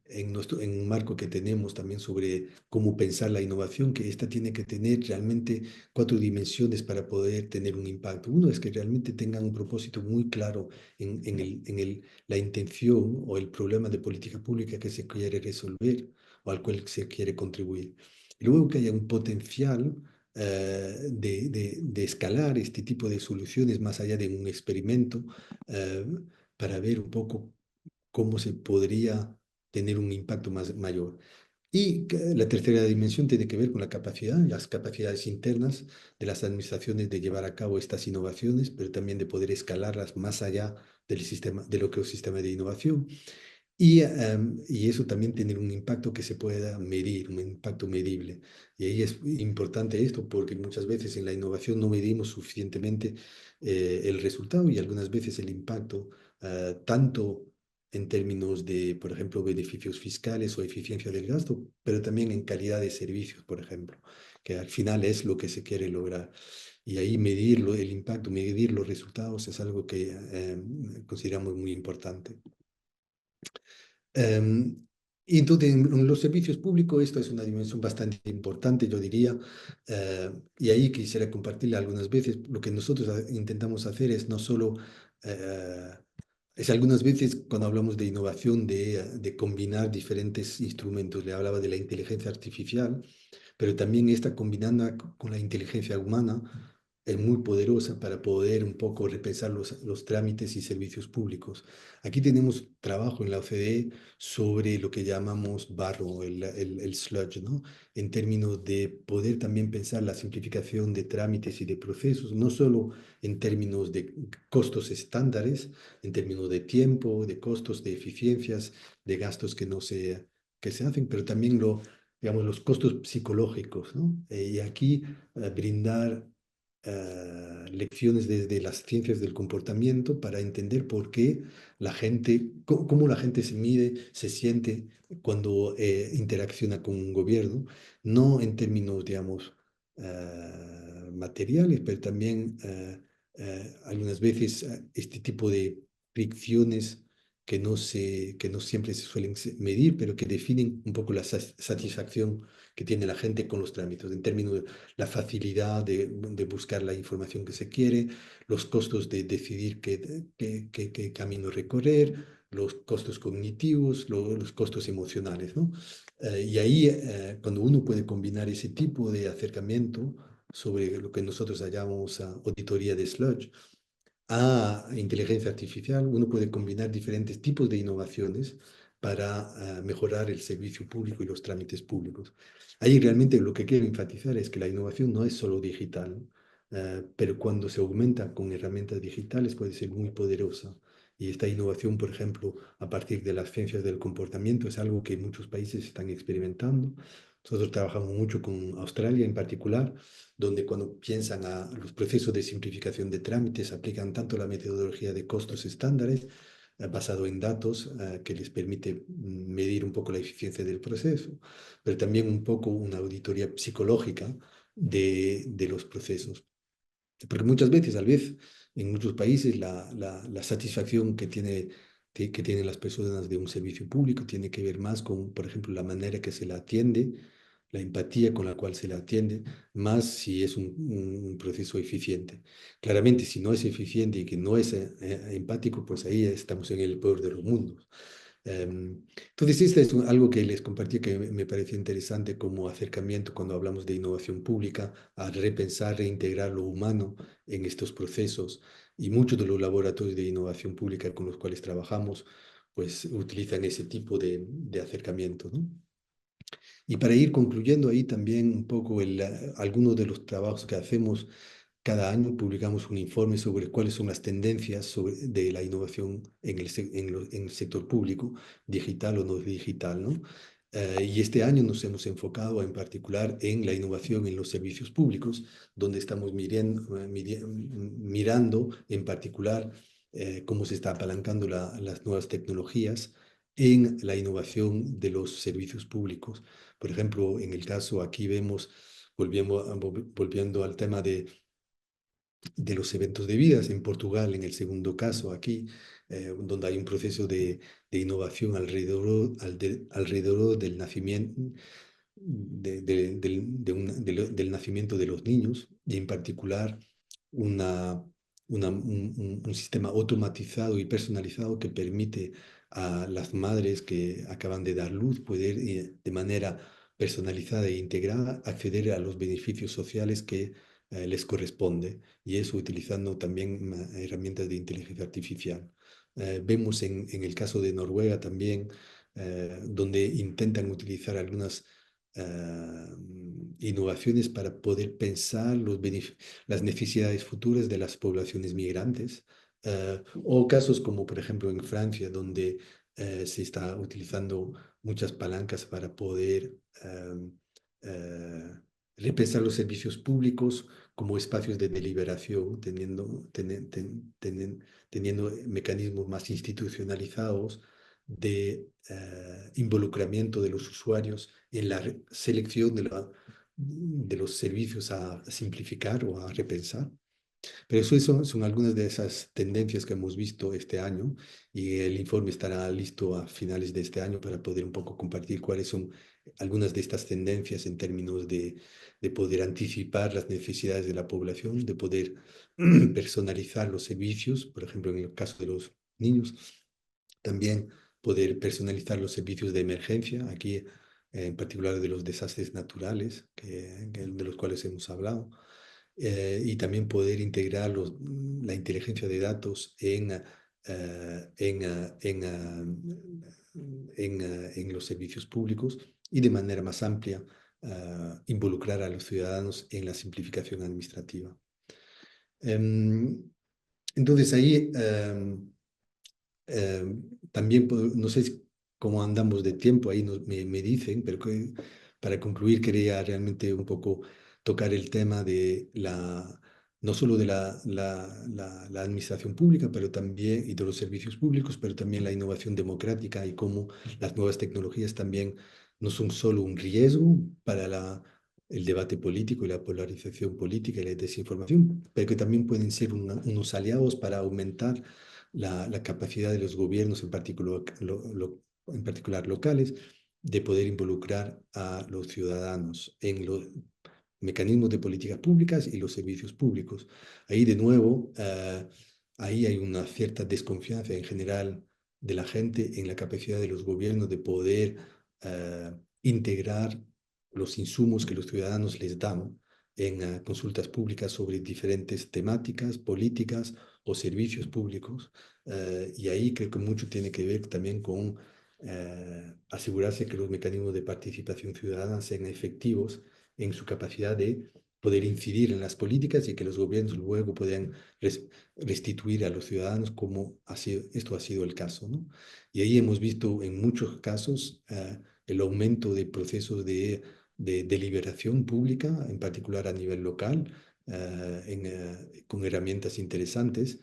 en un marco que tenemos también sobre cómo pensar la innovación, que esta tiene que tener realmente 4 dimensiones para poder tener un impacto. Uno es que realmente tengan un propósito muy claro la intención o el problema de política pública que se quiere resolver o al cual se quiere contribuir. Y luego que haya un potencial de escalar este tipo de soluciones más allá de un experimento eh, para ver un poco cómo se podría tener un impacto mayor. Y la tercera dimensión tiene que ver con la capacidad, las capacidades internas de las administraciones de llevar a cabo estas innovaciones, pero también de poder escalarlas más allá del ecosistema de innovación. Y eso también tener un impacto que se pueda medir, un impacto medible. Y ahí es importante esto porque muchas veces en la innovación no medimos suficientemente el resultado y algunas veces el impacto, tanto en términos de, por ejemplo, beneficios fiscales o eficiencia del gasto, pero también en calidad de servicios, por ejemplo, que al final es lo que se quiere lograr. Y ahí medirlo, el impacto, medir los resultados es algo que consideramos muy importante. Y entonces, en los servicios públicos, esto es una dimensión bastante importante, yo diría, y ahí quisiera compartirle algunas veces, lo que nosotros intentamos hacer es no solo, es algunas veces cuando hablamos de innovación, de combinar diferentes instrumentos, le hablaba de la inteligencia artificial, pero también esta combinada con la inteligencia humana es muy poderosa para poder un poco repensar los trámites y servicios públicos. Aquí tenemos trabajo en la OCDE sobre lo que llamamos barro, el sludge, ¿no? En términos de poder también pensar la simplificación de trámites y de procesos, no solo en términos de costos estándares, en términos de tiempo, de costos, de eficiencias, de gastos que se hacen, pero también digamos, los costos psicológicos, ¿no? Y aquí brindar lecciones desde las ciencias del comportamiento para entender por qué la gente, cómo la gente se mide, se siente cuando interacciona con un gobierno, no en términos, digamos, materiales, pero también algunas veces este tipo de fricciones que no siempre se suelen medir, pero que definen un poco la satisfacción que tiene la gente con los trámites, en términos de la facilidad de buscar la información que se quiere, los costos de decidir qué camino recorrer, los costos cognitivos, los costos emocionales, ¿no? Y ahí, cuando uno puede combinar ese tipo de acercamiento sobre lo que nosotros llamamos auditoría de sludge, a inteligencia artificial, uno puede combinar diferentes tipos de innovaciones para mejorar el servicio público y los trámites públicos. Ahí realmente lo que quiero enfatizar es que la innovación no es solo digital, pero cuando se aumenta con herramientas digitales puede ser muy poderosa. Y esta innovación, por ejemplo, a partir de las ciencias del comportamiento, es algo que muchos países están experimentando. Nosotros trabajamos mucho con Australia en particular, donde cuando piensan a los procesos de simplificación de trámites, aplican tanto la metodología de costos estándares, basado en datos, que les permite medir un poco la eficiencia del proceso, pero también un poco una auditoría psicológica de los procesos. Porque muchas veces, tal vez, en muchos países, la satisfacción que tienen las personas de un servicio público tiene que ver más con, por ejemplo, la manera que se la atiende, la empatía con la cual se la atiende, más si es un proceso eficiente. Claramente, si no es eficiente y que no es empático, pues ahí estamos en el peor de los mundos. Entonces, esto es algo que les compartí que me pareció interesante como acercamiento cuando hablamos de innovación pública, a repensar, reintegrar lo humano en estos procesos. Y muchos de los laboratorios de innovación pública con los cuales trabajamos, pues utilizan ese tipo de acercamiento, ¿no? Y para ir concluyendo ahí también un poco algunos de los trabajos que hacemos. Cada año publicamos un informe sobre cuáles son las tendencias de la innovación en el sector público, digital o no digital, ¿no? Y este año nos hemos enfocado en particular en la innovación en los servicios públicos, donde estamos mirando en particular cómo se está apalancando las nuevas tecnologías en la innovación de los servicios públicos. Por ejemplo, en el caso aquí vemos, volviendo al tema de los eventos de vidas en Portugal, en el segundo caso aquí, donde hay un proceso de innovación alrededor del nacimiento, del nacimiento de los niños y en particular un sistema automatizado y personalizado que permite a las madres que acaban de dar luz poder de manera personalizada e integrada acceder a los beneficios sociales que les corresponde, y eso utilizando también herramientas de inteligencia artificial. Vemos en el caso de Noruega también, donde intentan utilizar algunas innovaciones para poder pensar las necesidades futuras de las poblaciones migrantes, o casos como por ejemplo en Francia, donde se está utilizando muchas palancas para poder repensar los servicios públicos como espacios de deliberación, teniendo mecanismos más institucionalizados de involucramiento de los usuarios en la selección de los servicios a simplificar o a repensar. Pero eso son algunas de esas tendencias que hemos visto este año y el informe estará listo a finales de este año para poder un poco compartir cuáles son algunas de estas tendencias en términos de poder anticipar las necesidades de la población, de poder personalizar los servicios, por ejemplo, en el caso de los niños, también poder personalizar los servicios de emergencia, aquí en particular de los desastres naturales, de los cuales hemos hablado, y también poder integrar la inteligencia de datos en los servicios públicos y de manera más amplia involucrar a los ciudadanos en la simplificación administrativa. Entonces ahí también, no sé cómo andamos de tiempo, ahí me dicen, pero para concluir quería realmente un poco tocar el tema de no solo de la administración pública, pero también, y de los servicios públicos, pero también la innovación democrática y cómo las nuevas tecnologías también no son solo un riesgo para el debate político y la polarización política y la desinformación, pero que también pueden ser unos aliados para aumentar la capacidad de los gobiernos, en particular locales, de poder involucrar a los ciudadanos en los mecanismos de políticas públicas y los servicios públicos. Ahí, de nuevo, ahí hay una cierta desconfianza en general de la gente en la capacidad de los gobiernos de poder integrar los insumos que los ciudadanos les dan en consultas públicas sobre diferentes temáticas, políticas o servicios públicos. Y ahí creo que mucho tiene que ver también con asegurarse que los mecanismos de participación ciudadana sean efectivos en su capacidad de poder incidir en las políticas y que los gobiernos luego puedan restituir a los ciudadanos como esto ha sido el caso, ¿no? Y ahí hemos visto en muchos casos el aumento de procesos de deliberación pública, en particular a nivel local, con herramientas interesantes.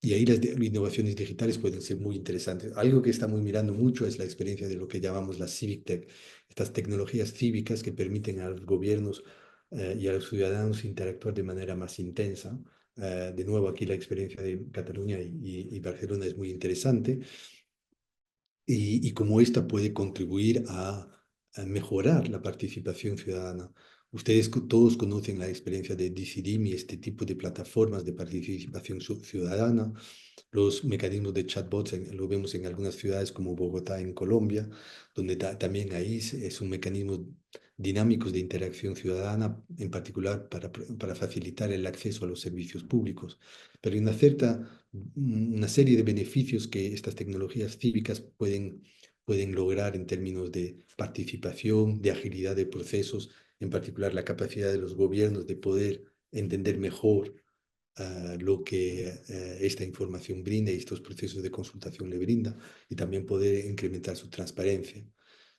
Y ahí las innovaciones digitales pueden ser muy interesantes. Algo que estamos mirando mucho es la experiencia de lo que llamamos la Civic Tech, estas tecnologías cívicas que permiten a los gobiernos y a los ciudadanos interactuar de manera más intensa. De nuevo, aquí la experiencia de Cataluña y Barcelona es muy interesante. Y cómo esta puede contribuir a mejorar la participación ciudadana. Ustedes todos conocen la experiencia de Decidim y este tipo de plataformas de participación ciudadana. Los mecanismos de chatbots lo vemos en algunas ciudades como Bogotá en Colombia, donde también ahí es un mecanismo dinámicos de interacción ciudadana, en particular para facilitar el acceso a los servicios públicos. Pero hay una serie de beneficios que estas tecnologías cívicas pueden lograr en términos de participación, de agilidad de procesos, en particular la capacidad de los gobiernos de poder entender mejor lo que esta información brinda y estos procesos de consultación le brinda, y también poder incrementar su transparencia.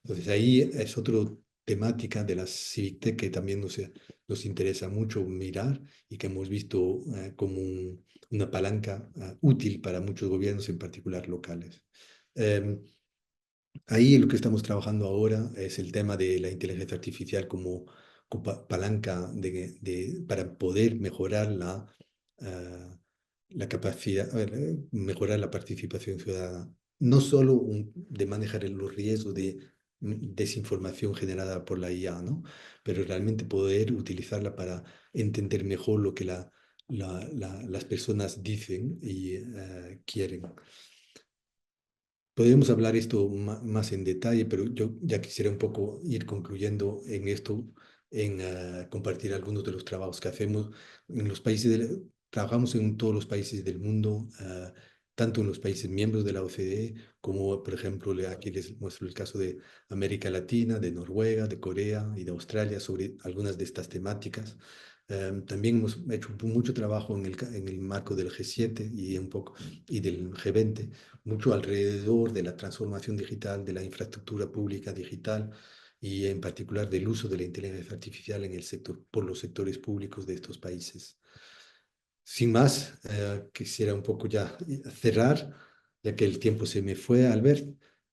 Entonces ahí es otra temática de las Civic Tech que también nos interesa mucho mirar y que hemos visto como una palanca útil para muchos gobiernos, en particular locales. Ahí lo que estamos trabajando ahora es el tema de la inteligencia artificial como palanca para poder mejorar la capacidad, mejorar la participación ciudadana. No solo de manejar los riesgos de desinformación generada por la IA, ¿no? Pero realmente poder utilizarla para entender mejor lo que las personas dicen y quieren. Podríamos hablar esto más en detalle, pero yo ya quisiera un poco ir concluyendo en esto, en compartir algunos de los trabajos que hacemos en los países. Trabajamos en todos los países del mundo, tanto en los países miembros de la OCDE, como por ejemplo aquí les muestro el caso de América Latina, de Noruega, de Corea y de Australia sobre algunas de estas temáticas. También hemos hecho mucho trabajo en el marco del G7 y del G20, mucho alrededor de la transformación digital, de la infraestructura pública digital y en particular del uso de la inteligencia artificial por los sectores públicos de estos países. Sin más, quisiera un poco ya cerrar ya que el tiempo se me fue, Albert,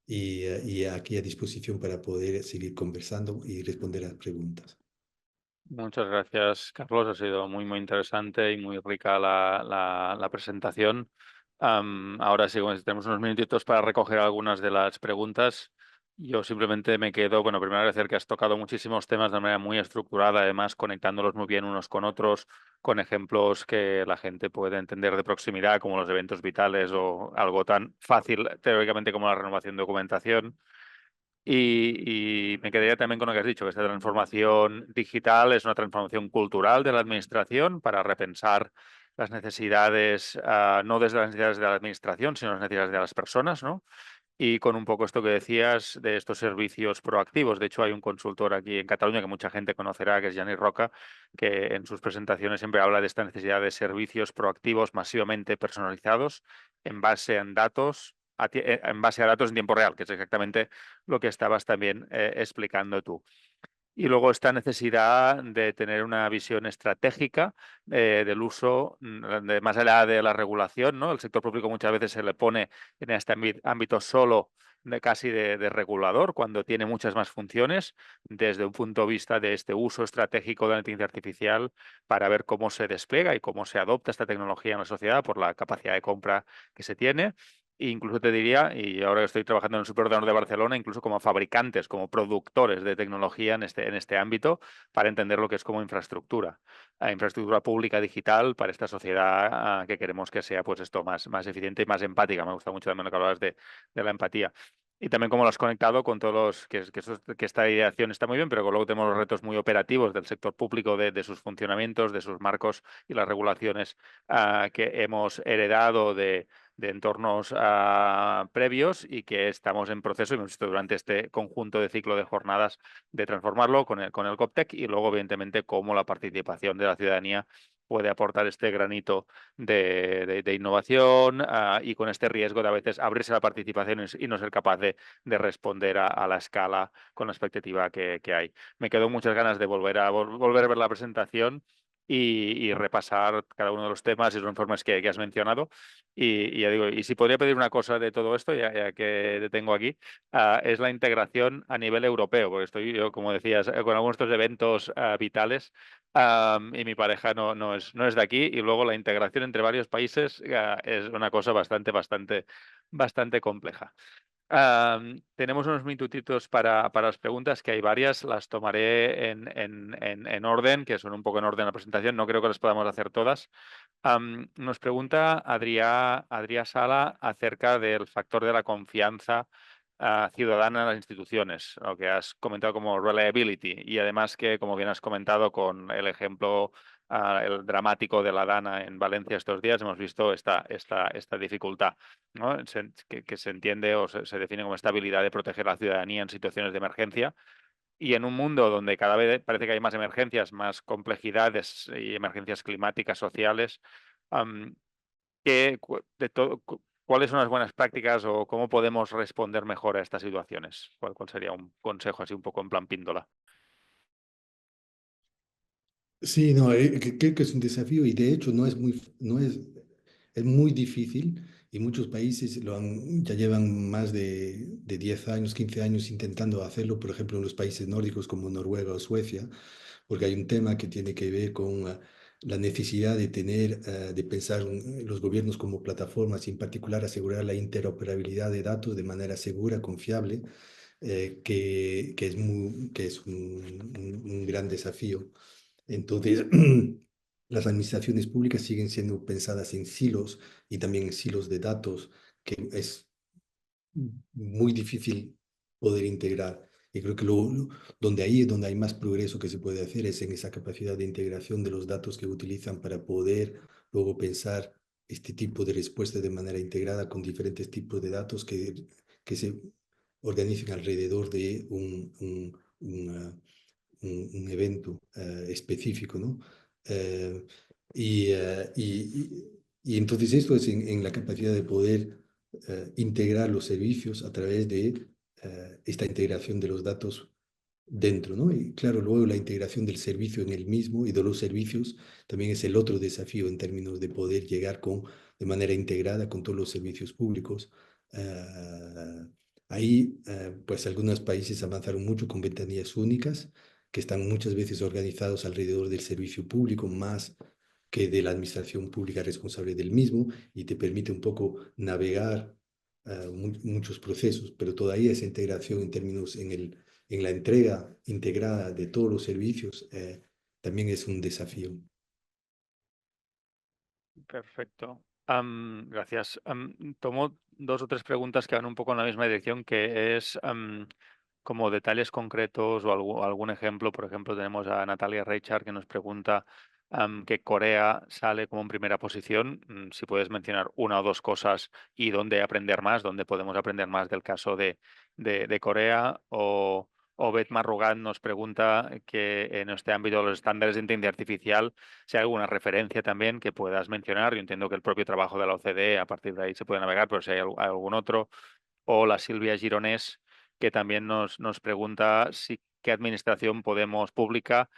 y aquí a disposición para poder seguir conversando y responder a las preguntas. Muchas gracias, Carlos. Ha sido muy, muy interesante y muy rica la presentación. Ahora sí, bueno, tenemos unos minutitos para recoger algunas de las preguntas. Yo simplemente me quedo, bueno, primero agradecer que has tocado muchísimos temas de manera muy estructurada, además conectándolos muy bien unos con otros, con ejemplos que la gente puede entender de proximidad, como los eventos vitales o algo tan fácil teóricamente como la renovación de documentación. Y me quedaría también con lo que has dicho, que esta transformación digital es una transformación cultural de la administración para repensar las necesidades, no desde las necesidades de la administración, sino las necesidades de las personas, ¿no? Y con un poco esto que decías de estos servicios proactivos. De hecho, hay un consultor aquí en Cataluña que mucha gente conocerá, que es Gianni Roca, que en sus presentaciones siempre habla de esta necesidad de servicios proactivos masivamente personalizados en base a datos, en base a datos en tiempo real, que es exactamente lo que estabas también explicando tú. Y luego esta necesidad de tener una visión estratégica del uso, más allá de la regulación, ¿no? El sector público muchas veces se le pone en este ámbito solo casi de regulador, cuando tiene muchas más funciones, desde un punto de vista de este uso estratégico de la inteligencia artificial para ver cómo se despliega y cómo se adopta esta tecnología en la sociedad por la capacidad de compra que se tiene. Incluso te diría, y ahora que estoy trabajando en el Superordenador de Barcelona, incluso como fabricantes, como productores de tecnología en este ámbito, para entender lo que es como infraestructura, infraestructura pública digital para esta sociedad que queremos que sea pues esto más eficiente y más empática. Me gusta mucho también lo que hablabas de la empatía. Y también cómo lo has conectado con todos los, que esta ideación está muy bien, pero luego tenemos los retos muy operativos del sector público, de sus funcionamientos, de sus marcos y las regulaciones que hemos heredado de entornos previos y que estamos en proceso, y hemos visto durante este conjunto de ciclo de jornadas, de transformarlo con el COPTEC y luego, evidentemente, cómo la participación de la ciudadanía puede aportar este granito de innovación y con este riesgo de a veces abrirse a la participación y no ser capaz de responder a la escala con la expectativa que hay. Me quedo muchas ganas de volver a ver la presentación y repasar cada uno de los temas y los informes que has mencionado. Y ya digo, y si podría pedir una cosa de todo esto, ya que te tengo aquí, es la integración a nivel europeo, porque estoy yo, como decías, con algunos de estos eventos vitales y mi pareja no es de aquí, y luego la integración entre varios países es una cosa bastante compleja. Tenemos unos minutitos para las preguntas, que hay varias, las tomaré en orden, que son un poco en orden la presentación, no creo que las podamos hacer todas. Nos pregunta Adrià Sala acerca del factor de la confianza ciudadana en las instituciones, lo que has comentado como reliability, y además que, como bien has comentado con el ejemplo el dramático de la Dana en Valencia estos días, hemos visto esta dificultad, ¿no? Que se entiende o se define como esta habilidad de proteger a la ciudadanía en situaciones de emergencia. Y en un mundo donde cada vez parece que hay más emergencias, más complejidades y emergencias climáticas, sociales, am, ¿cuáles son las buenas prácticas o cómo podemos responder mejor a estas situaciones? ¿Cuál sería un consejo así un poco en plan píndola? Sí, no, creo que es un desafío y de hecho es muy difícil y muchos países ya llevan más de 10 años, 15 años intentando hacerlo, por ejemplo, en los países nórdicos como Noruega o Suecia, porque hay un tema que tiene que ver con la necesidad de de pensar los gobiernos como plataformas y en particular asegurar la interoperabilidad de datos de manera segura, confiable, que es un gran desafío. Entonces, las administraciones públicas siguen siendo pensadas en silos y también en silos de datos, que es muy difícil poder integrar. Y creo que donde ahí es donde hay más progreso que se puede hacer es en esa capacidad de integración de los datos que utilizan para poder luego pensar este tipo de respuesta de manera integrada con diferentes tipos de datos que se organicen alrededor de un evento específico, ¿no? Eh, y, eh, y, y entonces esto es en la capacidad de poder integrar los servicios a través de esta integración de los datos dentro, ¿no? Y claro, luego la integración del servicio en el mismo y de los servicios también es el otro desafío en términos de poder llegar de manera integrada con todos los servicios públicos. Ahí, pues algunos países avanzaron mucho con ventanillas únicas, que están muchas veces organizados alrededor del servicio público más que de la administración pública responsable del mismo, y te permite un poco navegar muchos procesos, pero todavía esa integración en términos en la entrega integrada de todos los servicios también es un desafío. Perfecto. Gracias. Tomo dos o tres preguntas que van un poco en la misma dirección, que es como detalles concretos o algún ejemplo. Por ejemplo, tenemos a Natalia Reichard que nos pregunta que Corea sale como en primera posición. Si puedes mencionar una o dos cosas y dónde aprender más, dónde podemos aprender más del caso de Corea. O Beth Marrugat nos pregunta que en este ámbito de los estándares de inteligencia artificial, si hay alguna referencia también que puedas mencionar. Yo entiendo que el propio trabajo de la OCDE, a partir de ahí se puede navegar, pero si hay algún otro. O la Silvia Gironés, que también nos pregunta qué administración podemos pública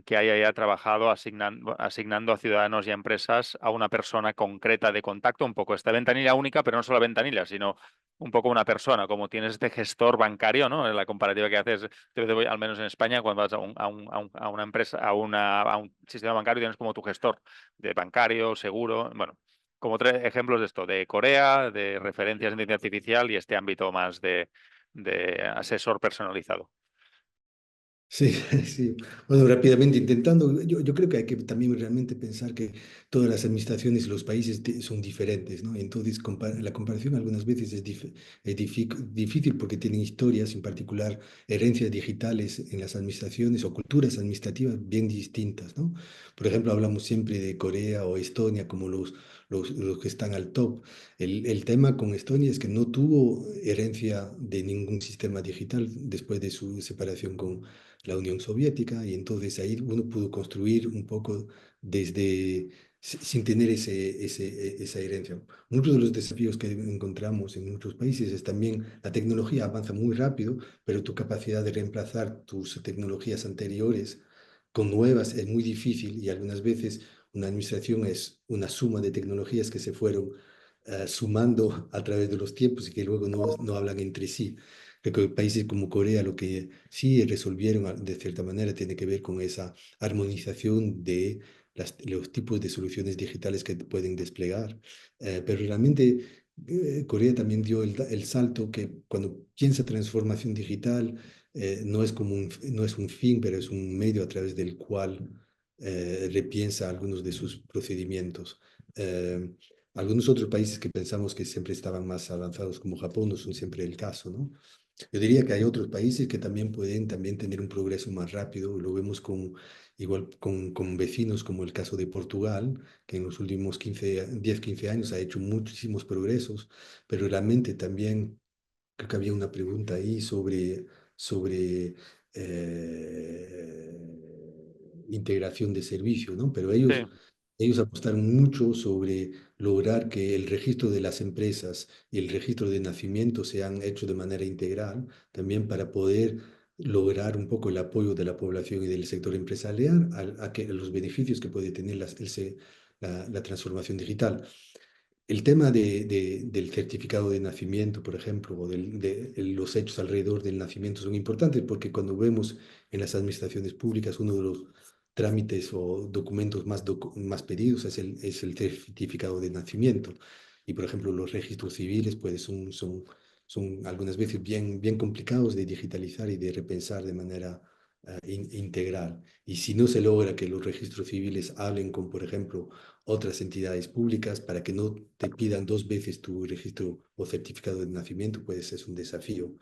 que haya ya trabajado asignando a ciudadanos y a empresas a una persona concreta de contacto, un poco esta ventanilla única, pero no solo ventanilla, sino un poco una persona, como tienes este gestor bancario, ¿no? La comparativa que haces, al menos en España, cuando vas a una empresa, a un sistema bancario, tienes como tu gestor de bancario, seguro, bueno, como tres ejemplos de esto, de Corea, de referencias en inteligencia artificial y este ámbito más de asesor personalizado. Sí, sí. Bueno, rápidamente intentando, yo creo que hay que también realmente pensar que todas las administraciones y los países son diferentes, ¿no? Entonces, la comparación algunas veces es difícil porque tienen historias, en particular herencias digitales en las administraciones o culturas administrativas bien distintas, ¿no? Por ejemplo, hablamos siempre de Corea o Estonia como los que están al top. El tema con Estonia es que no tuvo herencia de ningún sistema digital después de su separación con la Unión Soviética, y entonces ahí uno pudo construir un poco sin tener esa herencia. Muchos de los desafíos que encontramos en muchos países es también la tecnología avanza muy rápido, pero tu capacidad de reemplazar tus tecnologías anteriores con nuevas es muy difícil, y algunas veces una administración es una suma de tecnologías que se fueron sumando a través de los tiempos y que luego no hablan entre sí. Creo que países como Corea lo que sí resolvieron de cierta manera tiene que ver con esa armonización de los tipos de soluciones digitales que pueden desplegar. Pero realmente Corea también dio el salto que cuando piensa transformación digital no es no es un fin, pero es un medio a través del cual repiensa algunos de sus procedimientos. Eh, Algunos otros países que pensamos que siempre estaban más avanzados, como Japón, no son siempre el caso, ¿no? Yo diría que hay otros países que también pueden también tener un progreso más rápido. Lo vemos igual con vecinos como el caso de Portugal, que en los últimos 10, 15 años ha hecho muchísimos progresos, pero realmente también creo que había una pregunta ahí sobre integración de servicio, ¿no? Pero Sí, ellos apostaron mucho sobre lograr que el registro de las empresas y el registro de nacimiento sean hechos de manera integral, también para poder lograr un poco el apoyo de la población y del sector empresarial a los beneficios que puede tener la transformación digital. El tema del certificado de nacimiento, por ejemplo, o los hechos alrededor del nacimiento son importantes porque cuando vemos en las administraciones públicas uno de los trámites o documentos más pedidos es el certificado de nacimiento. Y, por ejemplo, los registros civiles pues son algunas veces bien complicados de digitalizar y de repensar de manera integral. Y si no se logra que los registros civiles hablen con, por ejemplo, otras entidades públicas para que no te pidan dos veces tu registro o certificado de nacimiento, pues es un desafío.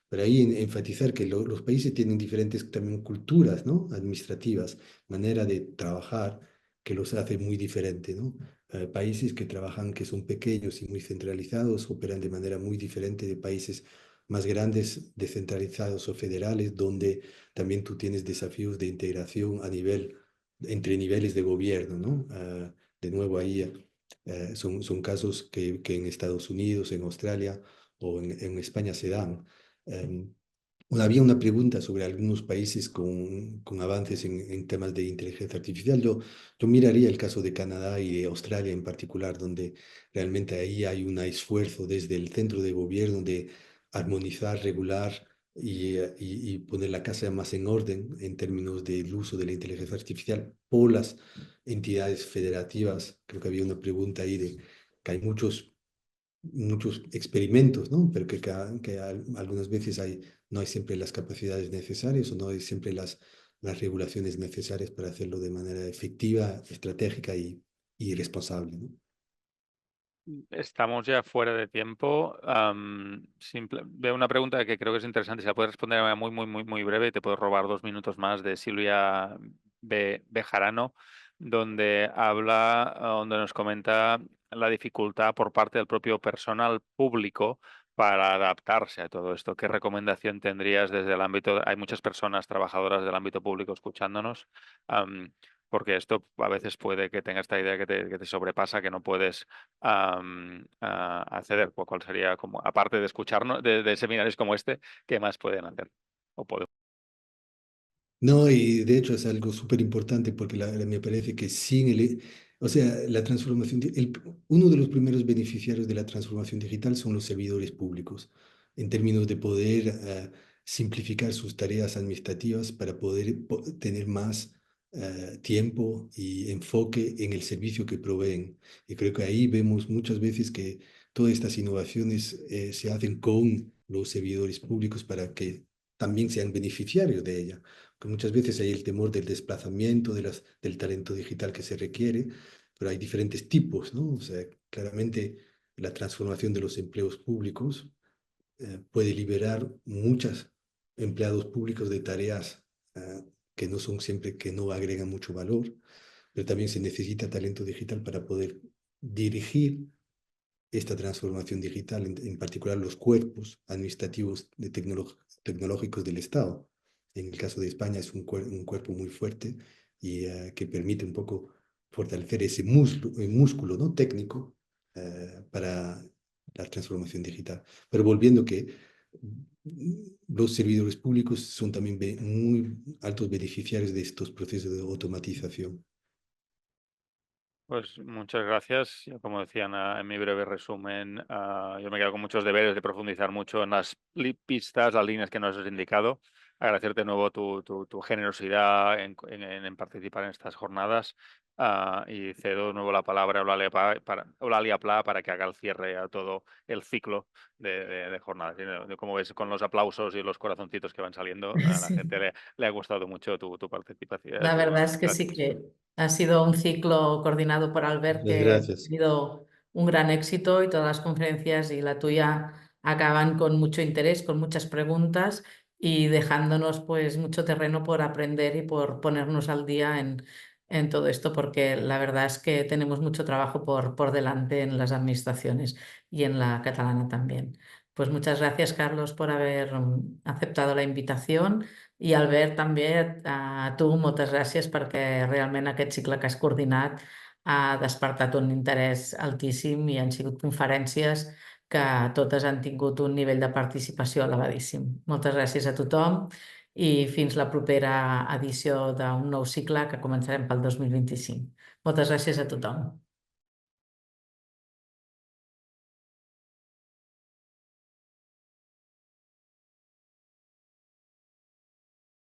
Pero ahí enfatizar que los países tienen diferentes también culturas, ¿no? Administrativas, manera de trabajar que los hace muy diferente, ¿no? Países que trabajan, que son pequeños y muy centralizados, operan de manera muy diferente de países más grandes, descentralizados o federales, donde también tú tienes desafíos de integración entre niveles de gobierno, ¿no? De nuevo ahí son casos que en Estados Unidos, en Australia o en España se dan. Em, Había una pregunta sobre algunos países con avances en temas de inteligencia artificial. Yo miraría el caso de Canadá y de Australia en particular, donde realmente ahí hay un esfuerzo desde el centro de gobierno de armonizar, regular y poner la casa más en orden en términos del uso de la inteligencia artificial por las entidades federativas. Creo que había una pregunta ahí de que hay muchos experimentos, ¿no? Pero algunas veces no hay siempre las capacidades necesarias o no hay siempre las regulaciones necesarias para hacerlo de manera efectiva, estratégica y responsable, ¿no? Estamos ya fuera de tiempo. Veo una pregunta que creo que es interesante. Si la puedes responder de manera muy breve, y te puedo robar 2 minutos más, de Silvia Bejarano, donde donde nos comenta la dificultad por parte del propio personal público para adaptarse a todo esto. ¿Qué recomendación tendrías desde el ámbito? Hay muchas personas trabajadoras del ámbito público escuchándonos. Porque esto a veces puede que tenga esta idea que te sobrepasa, que no puedes acceder. ¿Cuál sería, como, aparte de escucharnos, de seminarios como este, qué más pueden hacer? O podemos. No, y de hecho es algo súper importante porque me parece que o sea, la transformación, uno de los primeros beneficiarios de la transformación digital son los servidores públicos, en términos de poder simplificar sus tareas administrativas para poder tener más tiempo y enfoque en el servicio que proveen. Y creo que ahí vemos muchas veces que todas estas innovaciones se hacen con los servidores públicos para que también sean beneficiarios de ella, que muchas veces hay el temor del desplazamiento del talento digital que se requiere, pero hay diferentes tipos, ¿no? O sea, claramente la transformación de los empleos públicos puede liberar muchos empleados públicos de tareas que no son siempre, que no agregan mucho valor, pero también se necesita talento digital para poder dirigir esta transformación digital, en particular los cuerpos administrativos tecnológicos del Estado. En el caso de España es un cuerpo muy fuerte y que permite un poco fortalecer ese músculo, ¿no? técnico para la transformación digital. Pero volviendo que los servidores públicos son también muy altos beneficiarios de estos procesos de automatización. Pues muchas gracias. Yo, como decía en mi breve resumen, yo me quedo con muchos deberes de profundizar mucho en las pistas, las líneas que nos has indicado. Agradecerte de nuevo tu generosidad en participar en estas jornadas, y cedo de nuevo la palabra a Eulalia Pla para que haga el cierre a todo el ciclo de jornadas. Como ves, con los aplausos y los corazoncitos que van saliendo, a la Sí. gente le ha gustado mucho tu participación. La verdad es que sí Gracias. que ha sido un ciclo coordinado por Albert Muchas que ha gracias. tenido un gran éxito y todas las conferencias y la tuya acaban con mucho interés, con muchas preguntas y dejándonos pues mucho terreno por aprender y por ponernos al día en todo esto, porque la verdad es que tenemos mucho trabajo por delante en las administraciones y en la catalana también. Pues muchas gracias, Carlos, por haber aceptado la invitación. I Albert, també a tu moltes gràcies perquè realment aquest cicle que has coordinat ha despertat un interès altíssim i han sigut conferències que totes han tingut un nivell de participació elevadíssim. Moltes gràcies a tothom i fins la propera edició d'un nou cicle que començarem pel 2025. Moltes gràcies a tothom.